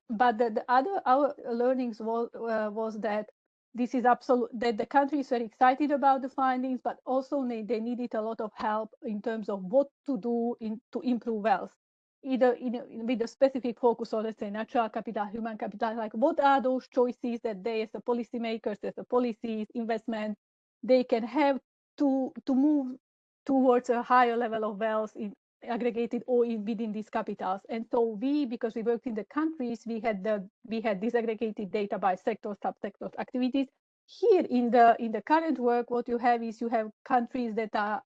But our learnings was that this is absolute, that the countries were excited about the findings, but also they needed a lot of help in terms of what to do to improve wealth, either with a specific focus on, let's say, natural capital, human capital, like what are those choices that they as a policymakers, as a policies, investment, they can have to move towards a higher level of wealth in aggregated or within these capitals. And so because we worked in the countries, we had disaggregated data by sector, subsectors, activities. Here in the current work, what you have is you have countries that are,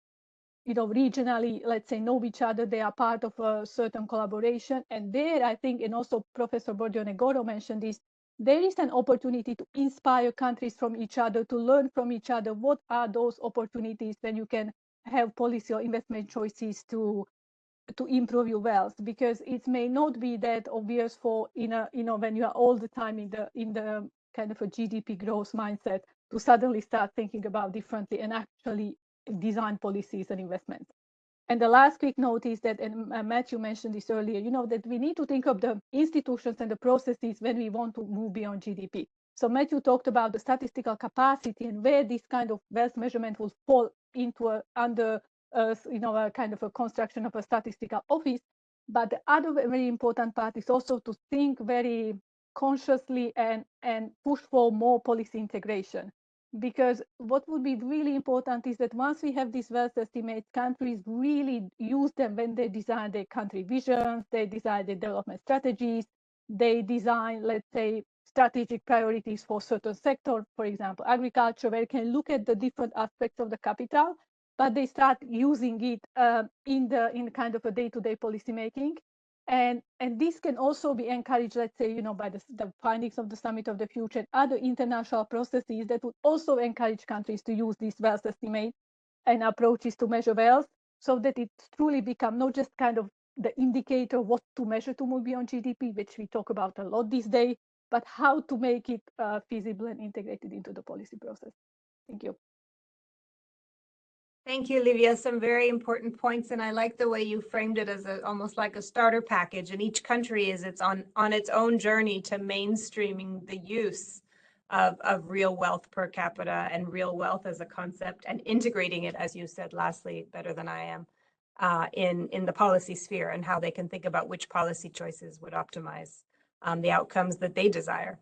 regionally, let's say, know each other. They are part of a certain collaboration. And there, I think, and also Professor Bordio-Negoro mentioned this, there is an opportunity to inspire countries from each other, to learn from each other. What are those opportunities when you can have policy or investment choices to improve your wealth? Because it may not be that obvious for when you are all the time in the kind of a GDP growth mindset to suddenly start thinking about differently and actually design policies and investments. And the last quick note is that, and Matthew mentioned this earlier, that we need to think of the institutions and the processes when we want to move beyond GDP. So Matthew talked about the statistical capacity and where this kind of wealth measurement will fall into under a kind of a construction of a statistical office. But the other very important part is also to think very consciously and push for more policy integration. Because what would be really important is that once we have these wealth estimates, countries really use them when they design their country visions, they design their development strategies, they design, let's say, strategic priorities for certain sector, for example, agriculture, where you can look at the different aspects of the capital, but they start using it in kind of a day-to-day policy making. And this can also be encouraged, let's say, by the findings of the Summit of the Future and other international processes that would also encourage countries to use these wealth estimates and approaches to measure wealth, so that it truly become not just kind of the indicator what to measure to move beyond GDP, which we talk about a lot these days, but how to make it feasible and integrated into the policy process. Thank you. Thank you, Livia. Some very important points, and I like the way you framed it as almost like a starter package. And each country is on its own journey to mainstreaming the use of real wealth per capita and real wealth as a concept, and integrating it, as you said, lastly, better than I am, in the policy sphere, and how they can think about which policy choices would optimize the outcomes that they desire.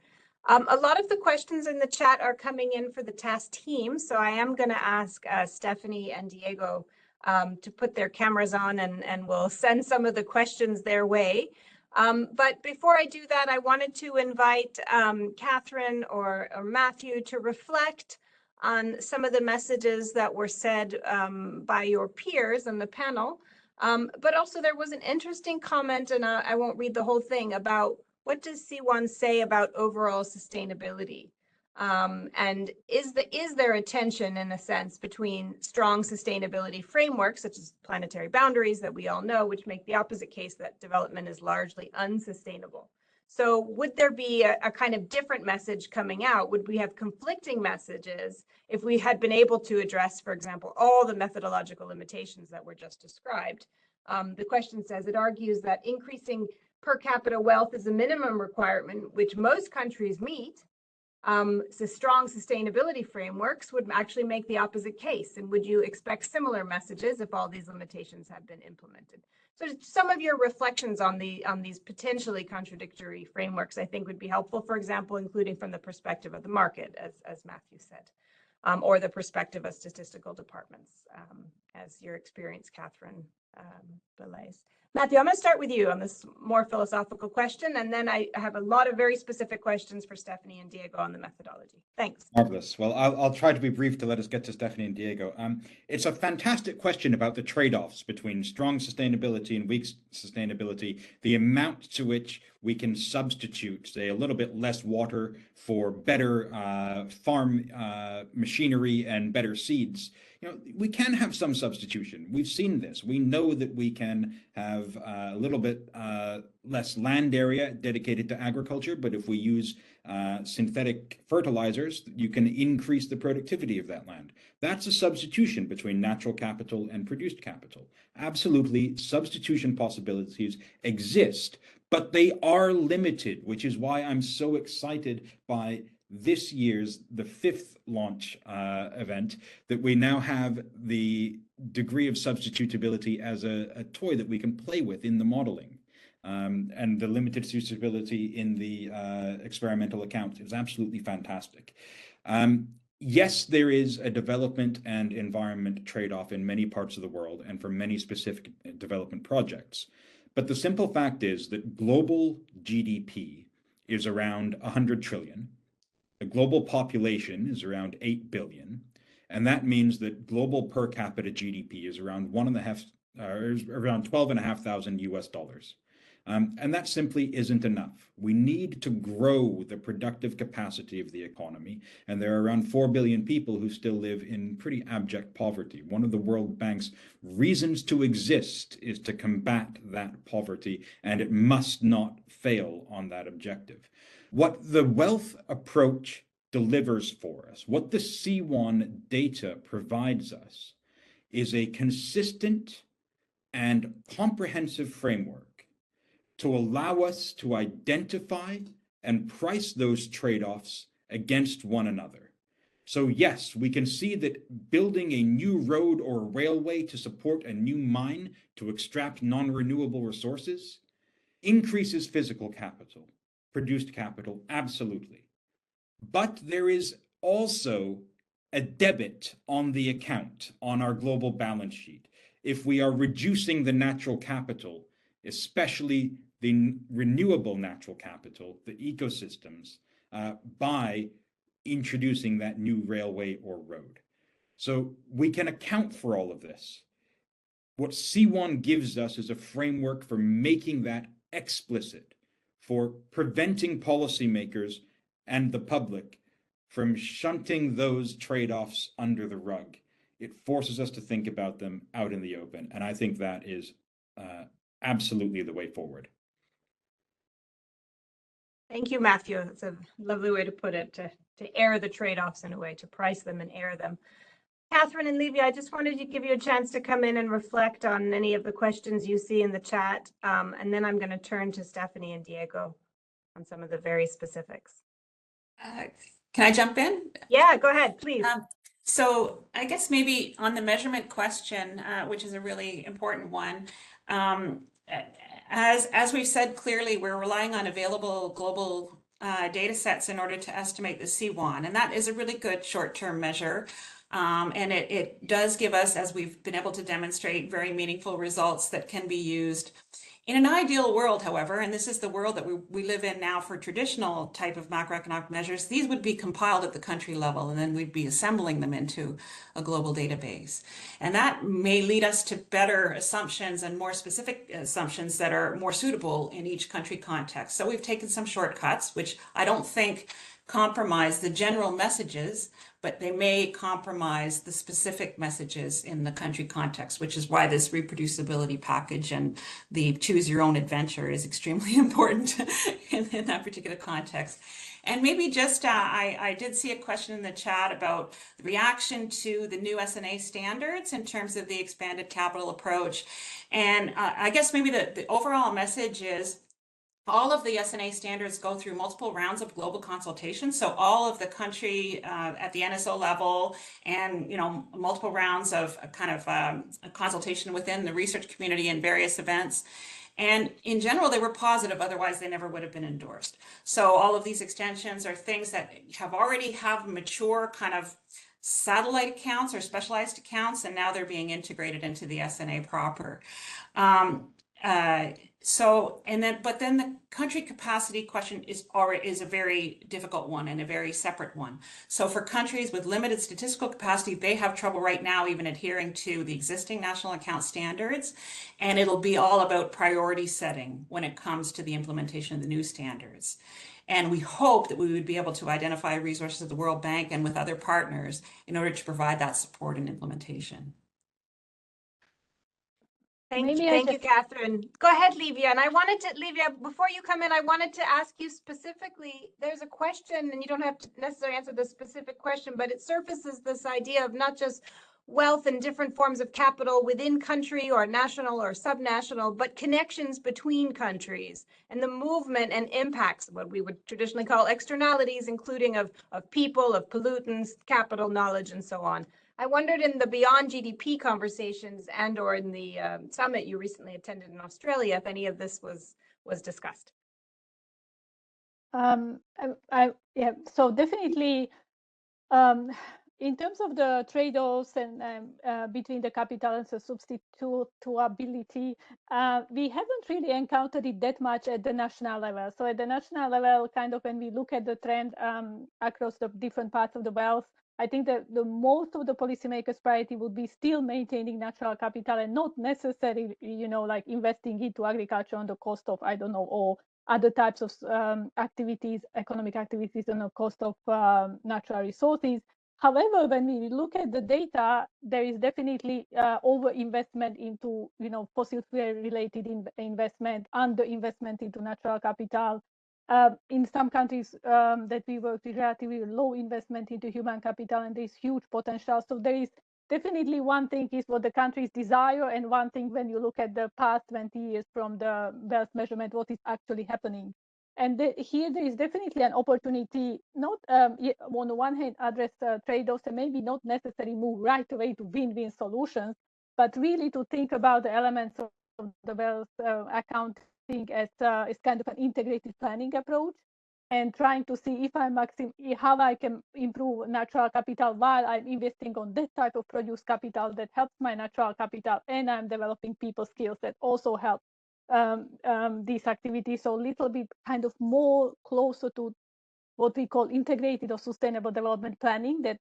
A lot of the questions in the chat are coming in for the task team, so I am going to ask Stephanie and Diego to put their cameras on, and we'll send some of the questions their way. But before I do that, I wanted to invite Catherine or Matthew to reflect on some of the messages that were said by your peers in the panel. But also there was an interesting comment, and I won't read the whole thing, about what does CWON say about overall sustainability? And is there a tension, in a sense, between strong sustainability frameworks, such as planetary boundaries that we all know, which make the opposite case that development is largely unsustainable? So would there be a kind of different message coming out? Would we have conflicting messages if we had been able to address, for example, all the methodological limitations that were just described? The question says, it argues that increasing per capita wealth is a minimum requirement, which most countries meet. So strong sustainability frameworks would actually make the opposite case. And would you expect similar messages if all these limitations have been implemented? So some of your reflections on these potentially contradictory frameworks, I think, would be helpful. For example, including from the perspective of the market, as Matthew said, or the perspective of statistical departments, as your experience, Catherine, belays. Matthew, I'm going to start with you on this more philosophical question, and then I have a lot of very specific questions for Stephanie and Diego on the methodology. Thanks. Marvelous. Well, I'll try to be brief to let us get to Stephanie and Diego. It's a fantastic question about the trade-offs between strong sustainability and weak sustainability, the amount to which we can substitute, say, a little bit less water for better farm machinery and better seeds. We can have some substitution. We've seen this. We know that we can have have a little bit less land area dedicated to agriculture, but if we use synthetic fertilizers, you can increase the productivity of that land. That's a substitution between natural capital and produced capital. Absolutely, substitution possibilities exist, but they are limited, which is why I'm so excited by this year's, the 5th launch event, that we now have the degree of substitutability as a toy that we can play with in the modeling. And the limited substitutability in the experimental account is absolutely fantastic. Yes, there is a development and environment trade-off in many parts of the world and for many specific development projects. But the simple fact is that global GDP is around 100 trillion. The global population is around 8 billion. And that means that global per capita GDP is around around 12,500 US dollars. And that simply isn't enough. We need to grow the productive capacity of the economy. And there are around 4 billion people who still live in pretty abject poverty. One of the World Bank's reasons to exist is to combat that poverty, and it must not fail on that objective. What the wealth approach delivers for us, what the CWON data provides us, is a consistent and comprehensive framework to allow us to identify and price those trade-offs against one another. So yes, we can see that building a new road or railway to support a new mine to extract non-renewable resources increases physical capital, produced capital, absolutely. But there is also a debit on the account, on our global balance sheet, if we are reducing the natural capital, especially the renewable natural capital, the ecosystems, by introducing that new railway or road. So we can account for all of this. What CWON gives us is a framework for making that explicit, for preventing policymakers and the public from shunting those trade-offs under the rug. It forces us to think about them out in the open, and I think that is absolutely the way forward. Thank you, Matthew. That's a lovely way to put it, to air the trade-offs in a way, to price them and air them. Catherine and Livia, I just wanted to give you a chance to come in and reflect on any of the questions you see in the chat. And then I'm going to turn to Stephanie and Diego on some of the very specifics. Can I jump in? Yeah, go ahead, please. So I guess maybe on the measurement question, which is a really important one, as we've said clearly, we're relying on available global data sets in order to estimate the CWON, and that is a really good short-term measure. And it does give us, as we've been able to demonstrate, very meaningful results that can be used. In an ideal world, however, and this is the world that we live in now for traditional type of macroeconomic measures, these would be compiled at the country level, and then we'd be assembling them into a global database. And that may lead us to better assumptions and more specific assumptions that are more suitable in each country context. So we've taken some shortcuts, which I don't think compromise the general messages, but they may compromise the specific messages in the country context, which is why this reproducibility package and the choose your own adventure is extremely important in that particular context. And maybe just, I did see a question in the chat about the reaction to the new S&A standards in terms of the expanded capital approach. And I guess maybe the overall message is, all of the S&A standards go through multiple rounds of global consultation. So all of the country at the NSO level and, multiple rounds of kind of consultation within the research community and various events. And in general, they were positive, otherwise they never would have been endorsed. So all of these extensions are things that already have mature kind of satellite accounts or specialized accounts, and now they're being integrated into the S&A proper. But then the country capacity question is a very difficult one and a very separate one. So for countries with limited statistical capacity, they have trouble right now even adhering to the existing national account standards. And it'll be all about priority setting when it comes to the implementation of the new standards. And we hope that we would be able to identify resources at the World Bank and with other partners in order to provide that support and implementation. Thank you, Catherine. Go ahead, Livia. And Livia, before you come in, I wanted to ask you specifically, there's a question, and you don't have to necessarily answer the specific question, but it surfaces this idea of not just wealth and different forms of capital within country or national or subnational, but connections between countries and the movement and impacts, what we would traditionally call externalities, including of people, of pollutants, capital, knowledge, and so on. I wondered in the Beyond GDP conversations and or in the summit you recently attended in Australia, if any of this was discussed. Yeah, so definitely in terms of the trade-offs and between the capital and the substitutability, we haven't really encountered it that much at the national level. So at the national level, kind of when we look at the trend across the different parts of the wealth, I think that the most of the policymakers' priority would be still maintaining natural capital and not necessarily, like investing into agriculture on the cost of, I don't know, or other types of activities, economic activities on the cost of natural resources. However, when we look at the data, there is definitely over-investment into, fossil fuel-related investment, under-investment into natural capital. In some countries that we work with, relatively low investment into human capital, and there is huge potential. So there is definitely one thing is what the countries desire, and one thing when you look at the past 20 years from the wealth measurement, what is actually happening. And here there is definitely an opportunity, not on the one hand address trade-offs and maybe not necessarily move right away to win-win solutions, but really to think about the elements of the wealth accounting as kind of an integrated planning approach, and trying to see if how I can improve natural capital while I'm investing on that type of produce capital that helps my natural capital, and I'm developing people skills that also help these activities. So a little bit kind of more closer to what we call integrated or sustainable development planning, that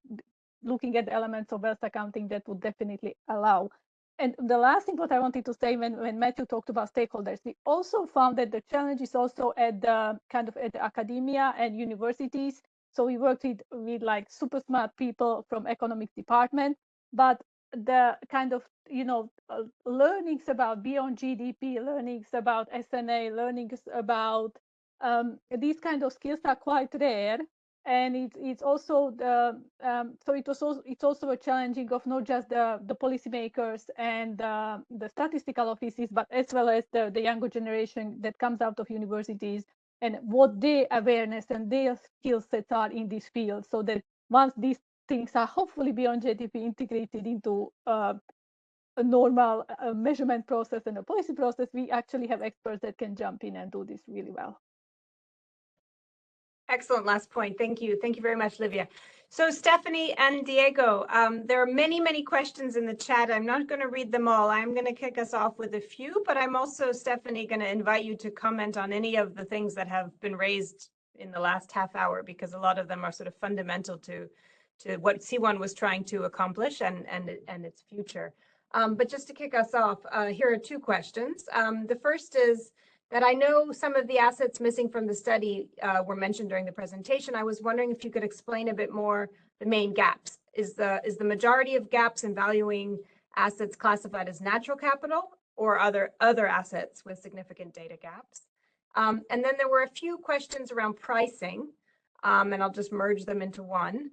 looking at elements of wealth accounting that would definitely allow. And the last thing what I wanted to say when Matthew talked about stakeholders, we also found that the challenge is also at the kind of at the academia and universities. So we worked with like super smart people from economics department, but the kind of, learnings about beyond GDP, learnings about SNA, learnings about these kind of skills are quite rare. And it's also it's also a challenging of not just the policymakers and the statistical offices, but as well as the younger generation that comes out of universities, and what their awareness and their skill sets are in this field, so that once these things are hopefully beyond GDP integrated into a normal measurement process and a policy process, we actually have experts that can jump in and do this really well. Excellent last point. Thank you. Thank you very much, Livia. So Stephanie and Diego, there are many, many questions in the chat. I'm not going to read them all. I'm going to kick us off with a few, but I'm also, Stephanie, going to invite you to comment on any of the things that have been raised in the last half hour, because a lot of them are sort of fundamental to what CWON was trying to accomplish and its future. But just to kick us off, here are two questions. The first is that I know some of the assets missing from the study were mentioned during the presentation. I was wondering if you could explain a bit more the main gaps. Is the majority of gaps in valuing assets classified as natural capital, or other assets with significant data gaps? And then there were a few questions around pricing, and I'll just merge them into one.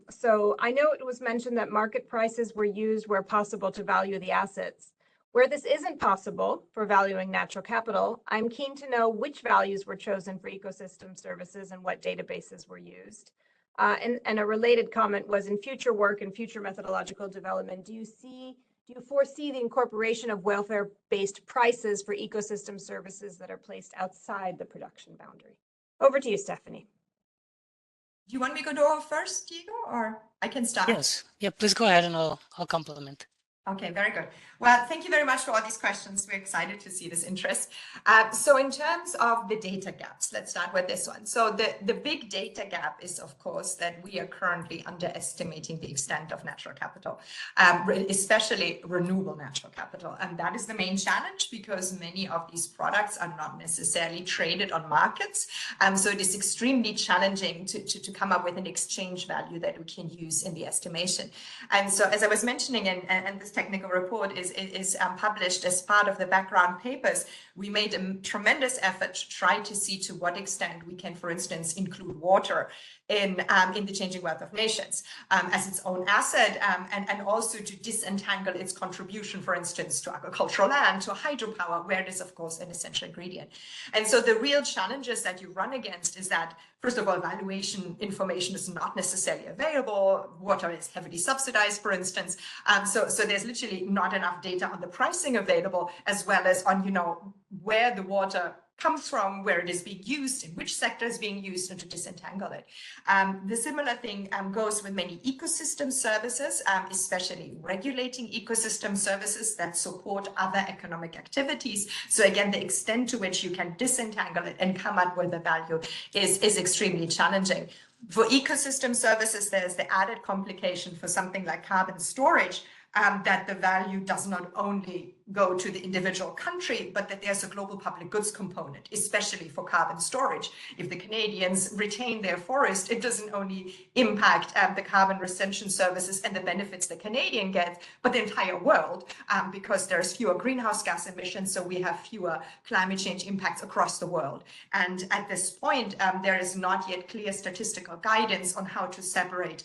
So I know it was mentioned that market prices were used where possible to value the assets. Where this isn't possible for valuing natural capital, I'm keen to know which values were chosen for ecosystem services and what databases were used. And a related comment was, in future work and future methodological development, do you foresee the incorporation of welfare-based prices for ecosystem services that are placed outside the production boundary? Over to you, Stephanie. Do you want me to go first, Diego, or I can start? Yes. Yeah, please go ahead and I'll complement. Okay, very good. Well, thank you very much for all these questions. We're excited to see this interest. So in terms of the data gaps, let's start with this one. So the big data gap is, of course, that we are currently underestimating the extent of natural capital, especially renewable natural capital. And that is the main challenge, because many of these products are not necessarily traded on markets. So it is extremely challenging to come up with an exchange value that we can use in the estimation. And so, as I was mentioning, and this technical report is published as part of the background papers, we made a tremendous effort to try to see to what extent we can, for instance, include water in the changing wealth of nations as its own asset, and also to disentangle its contribution, for instance, to agricultural land, to hydropower, where it is, of course, an essential ingredient. And so the real challenges that you run against is that, first of all, valuation information is not necessarily available. Water is heavily subsidized, for instance. So there's literally not enough data on the pricing available, as well as on, where the water comes from, where it is being used, in which sector is being used, and to disentangle it. The similar thing goes with many ecosystem services, especially regulating ecosystem services that support other economic activities. So again, the extent to which you can disentangle it and come up with a value is extremely challenging. For ecosystem services, there's the added complication for something like carbon storage, that the value does not only go to the individual country, but that there's a global public goods component, especially for carbon storage. If the Canadians retain their forest, it doesn't only impact the carbon retention services and the benefits the Canadian gets, but the entire world, because there's fewer greenhouse gas emissions, so we have fewer climate change impacts across the world. And at this point, there is not yet clear statistical guidance on how to separate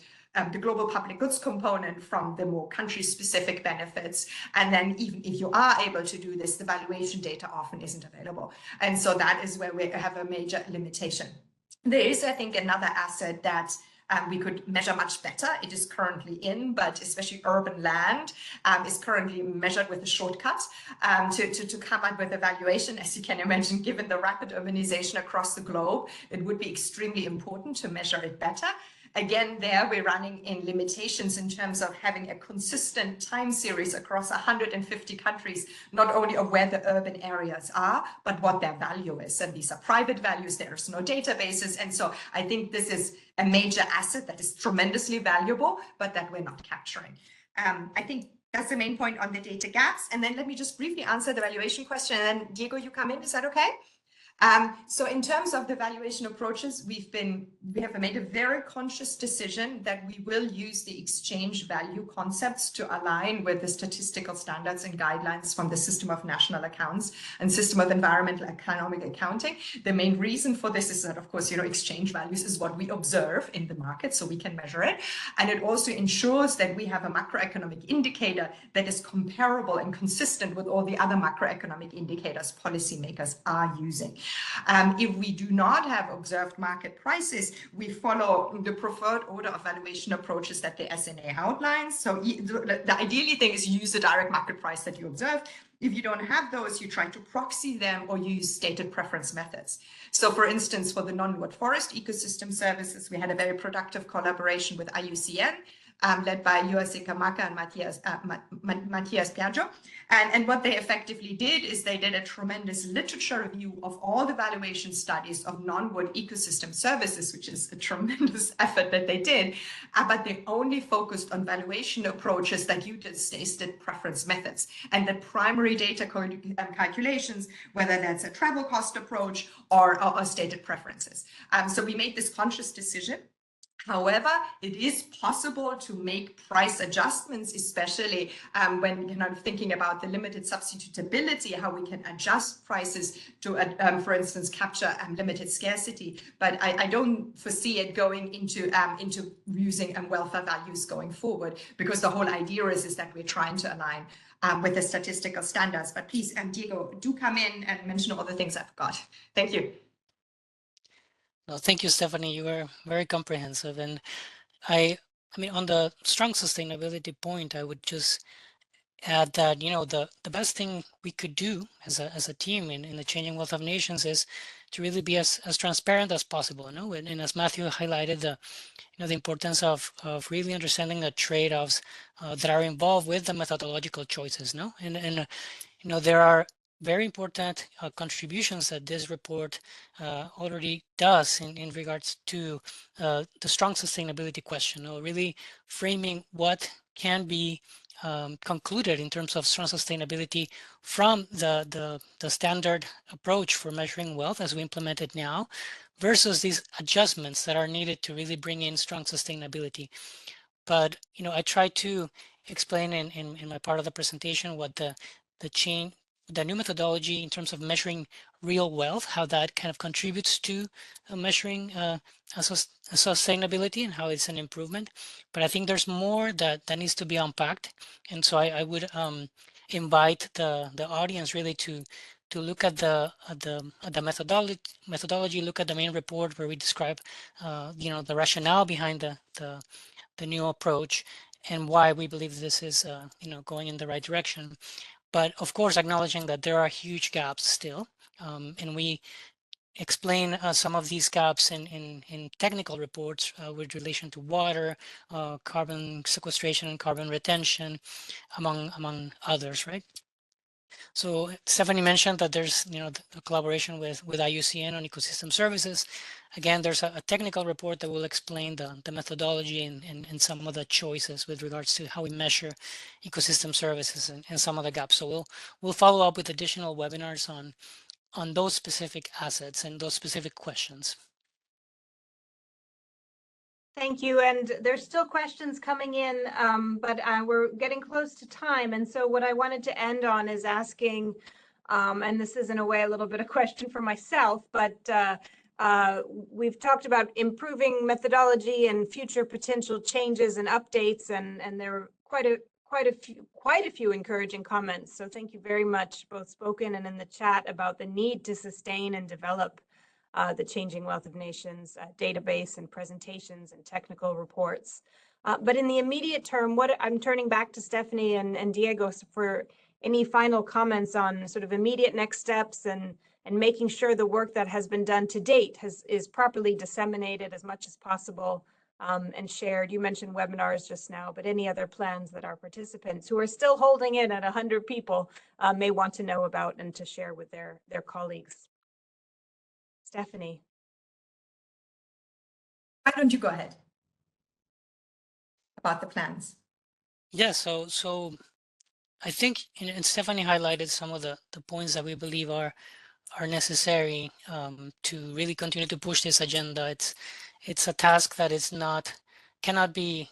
the global public goods component from the more country-specific benefits. And then even if you are able to do this, the valuation data often isn't available. And so that is where we have a major limitation. There is, I think, another asset that we could measure much better. It is currently in, but especially urban land is currently measured with a shortcut to come up with a valuation. As you can imagine, given the rapid urbanization across the globe, it would be extremely important to measure it better. Again, there we're running in limitations in terms of having a consistent time series across 150 countries, not only of where the urban areas are, but what their value is. And these are private values, there's no databases. And so I think this is a major asset that is tremendously valuable, but that we're not capturing. I think that's the main point on the data gaps. And then let me just briefly answer the valuation question. And then Diego, you come in, is that okay? So in terms of the valuation approaches, we have made a very conscious decision that we will use the exchange value concepts to align with the statistical standards and guidelines from the System of National Accounts and System of Environmental Economic Accounting. The main reason for this is that, of course, exchange values is what we observe in the market, so we can measure it. And it also ensures that we have a macroeconomic indicator that is comparable and consistent with all the other macroeconomic indicators policymakers are using. If we do not have observed market prices, we follow the preferred order of valuation approaches that the SNA outlines. So the ideally thing is you use the direct market price that you observe. If you don't have those, you try to proxy them or use stated preference methods. So for instance, for the non-wood forest ecosystem services, we had a very productive collaboration with IUCN, led by Joasi Kamaka and Matthias Piaggio. And what they effectively did is they did a tremendous literature review of all the valuation studies of non-wood ecosystem services, which is a tremendous effort that they did, but they only focused on valuation approaches that used stated preference methods and the primary data calculations, whether that's a travel cost approach or stated preferences. So we made this conscious decision. However, it is possible to make price adjustments, especially when thinking about the limited substitutability, how we can adjust prices to, for instance, capture limited scarcity. But I don't foresee it going into using welfare values going forward, because the whole idea is that we're trying to align with the statistical standards. But please, Diego, do come in and mention all the things I forgot. Thank you. Well, thank you, Stephanie. You were very comprehensive. And I mean, on the strong sustainability point, I would just add that, the best thing we could do as a team in the changing wealth of nations is to really be as transparent as possible. And as Matthew highlighted, the importance of really understanding the trade-offs that are involved with the methodological choices. And there are very important contributions that this report already does in regards to the strong sustainability question, really framing what can be concluded in terms of strong sustainability from the standard approach for measuring wealth as we implement it now, versus these adjustments that are needed to really bring in strong sustainability. But I try to explain in my part of the presentation what the new methodology in terms of measuring real wealth, how that kind of contributes to measuring sustainability and how it's an improvement. But I think there's more that needs to be unpacked. And so I would invite the audience really to look at the methodology, look at the main report where we describe the rationale behind the new approach and why we believe this is going in the right direction. But of course, acknowledging that there are huge gaps still, and we explain some of these gaps in technical reports with relation to water, carbon sequestration and carbon retention, among others, right? So Stephanie mentioned that there's a collaboration with IUCN on ecosystem services. Again, there's a technical report that will explain the methodology and some of the choices with regards to how we measure ecosystem services and some of the gaps. So we'll follow up with additional webinars on those specific assets and those specific questions. Thank you. And there's still questions coming in, but we're getting close to time. And so what I wanted to end on is asking, and this is in a way a little bit a question for myself, but we've talked about improving methodology and future potential changes and updates, and there are quite a few encouraging comments. So thank you very much, both spoken and in the chat, about the need to sustain and develop the Changing Wealth of Nations database and presentations and technical reports. But in the immediate term, I'm turning back to Stephanie and Diego for any final comments on sort of immediate next steps and making sure the work that has been done to date is properly disseminated as much as possible and shared. You mentioned webinars just now, but any other plans that our participants who are still holding in at 100 people may want to know about and to share with their colleagues. Stephanie. Why don't you go ahead about the plans? Yeah, so I think, and Stephanie highlighted some of the points that we believe are necessary to really continue to push this agenda. It's a task that cannot be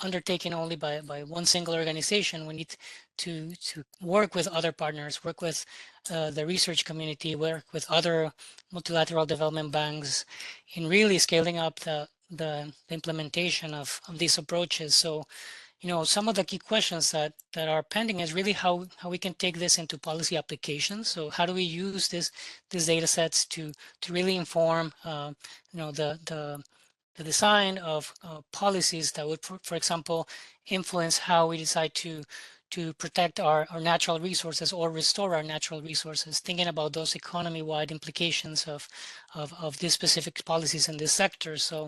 undertaken only by one single organization. We need to work with other partners, work with the research community, work with other multilateral development banks in really scaling up the implementation of these approaches. So, some of the key questions that are pending is really how we can take this into policy applications. So how do we use these data sets to really inform the design of policies that would, for example, influence how we decide to protect our natural resources or restore our natural resources, thinking about those economy-wide implications of these specific policies in this sector. So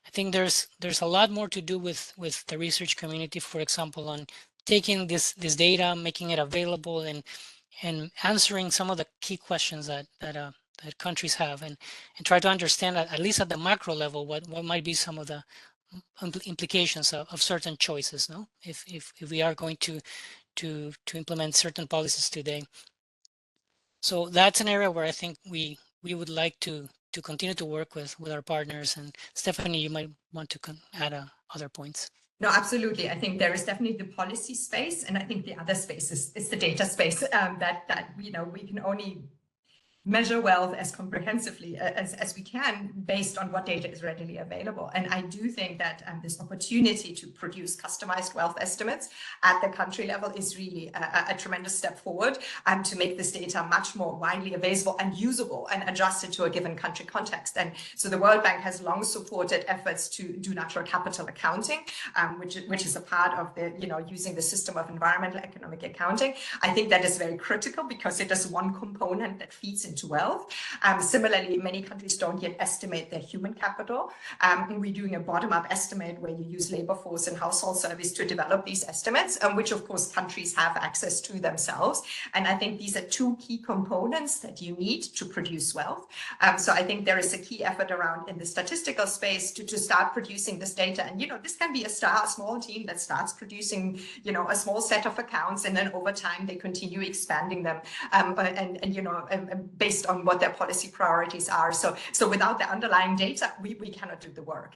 I think there's a lot more to do with the research community, for example, on taking this data, making it available, and answering some of the key questions that countries have, and try to understand at least at the macro level what might be some of the implications of certain choices. No, if we are going to implement certain policies today. So that's an area where I think we would like to continue to work with our partners. And Stephanie, you might want to add other points. No, absolutely. I think there is definitely the policy space, and I think the other space is the data space that we can only measure wealth as comprehensively as we can based on what data is readily available. And I do think that this opportunity to produce customized wealth estimates at the country level is really a tremendous step forward to make this data much more widely available and usable and adjusted to a given country context. And so the World Bank has long supported efforts to do natural capital accounting, which is a part of the, using the system of environmental economic accounting. I think that is very critical because it is one component that feeds into wealth. Similarly, many countries don't yet estimate their human capital. We're doing a bottom-up estimate where you use labor force and household service to develop these estimates, which of course countries have access to themselves. And I think these are two key components that you need to produce wealth. So I think there is a key effort around in the statistical space to start producing this data. And, this can be a small team that starts producing, a small set of accounts, and then over time they continue expanding them and based on what their policy priorities are. So without the underlying data, we cannot do the work.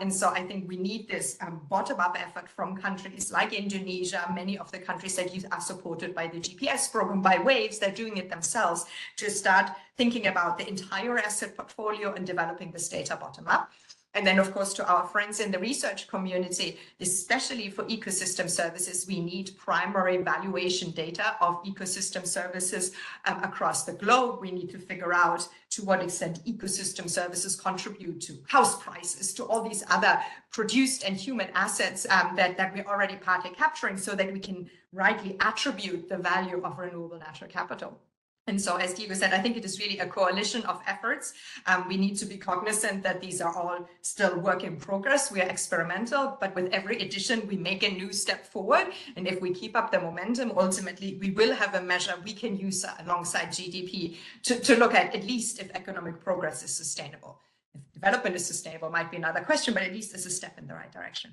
And so I think we need this bottom-up effort from countries like Indonesia. Many of the countries that are supported by the GPS program, by WAVES, they're doing it themselves to start thinking about the entire asset portfolio and developing this data bottom-up. And then, of course, to our friends in the research community, especially for ecosystem services, we need primary valuation data of ecosystem services across the globe. We need to figure out to what extent ecosystem services contribute to house prices, to all these other produced and human assets that we're already partly capturing, so that we can rightly attribute the value of renewable natural capital. And so, as Diego said, I think it is really a coalition of efforts. We need to be cognizant that these are all still work in progress. We are experimental, but with every edition, we make a new step forward. And if we keep up the momentum, ultimately, we will have a measure we can use alongside GDP to look at least if economic progress is sustainable. If development is sustainable, might be another question, but at least it's a step in the right direction.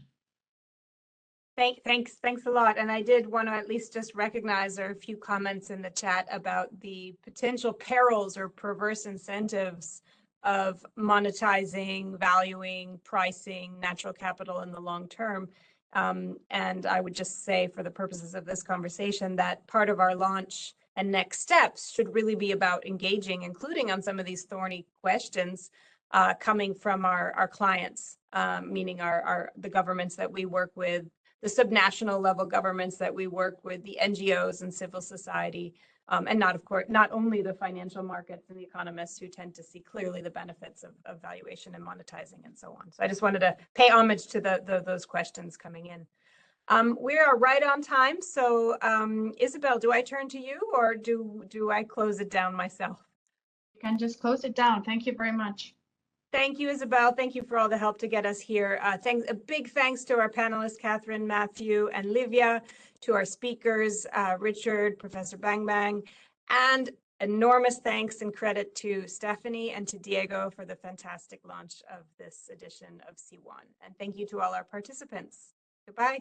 Thanks a lot. And I did want to at least just recognize there are a few comments in the chat about the potential perils or perverse incentives of monetizing, valuing, pricing natural capital in the long term. And I would just say, for the purposes of this conversation, that part of our launch and next steps should really be about engaging, including on some of these thorny questions coming from our clients, meaning the governments that we work with, the subnational level governments that we work with, the NGOs and civil society, and not only the financial markets and the economists who tend to see clearly the benefits of valuation and monetizing and so on. So I just wanted to pay homage to those questions coming in. We are right on time. So Isabel, do I turn to you, or do I close it down myself? You can just close it down. Thank you very much. Thank you, Isabel. Thank you for all the help to get us here. A big thanks to our panelists, Catherine, Matthew, and Livia, to our speakers, Richard, Professor Bang Bang, and enormous thanks and credit to Stephanie and to Diego for the fantastic launch of this edition of CWON. And thank you to all our participants. Goodbye.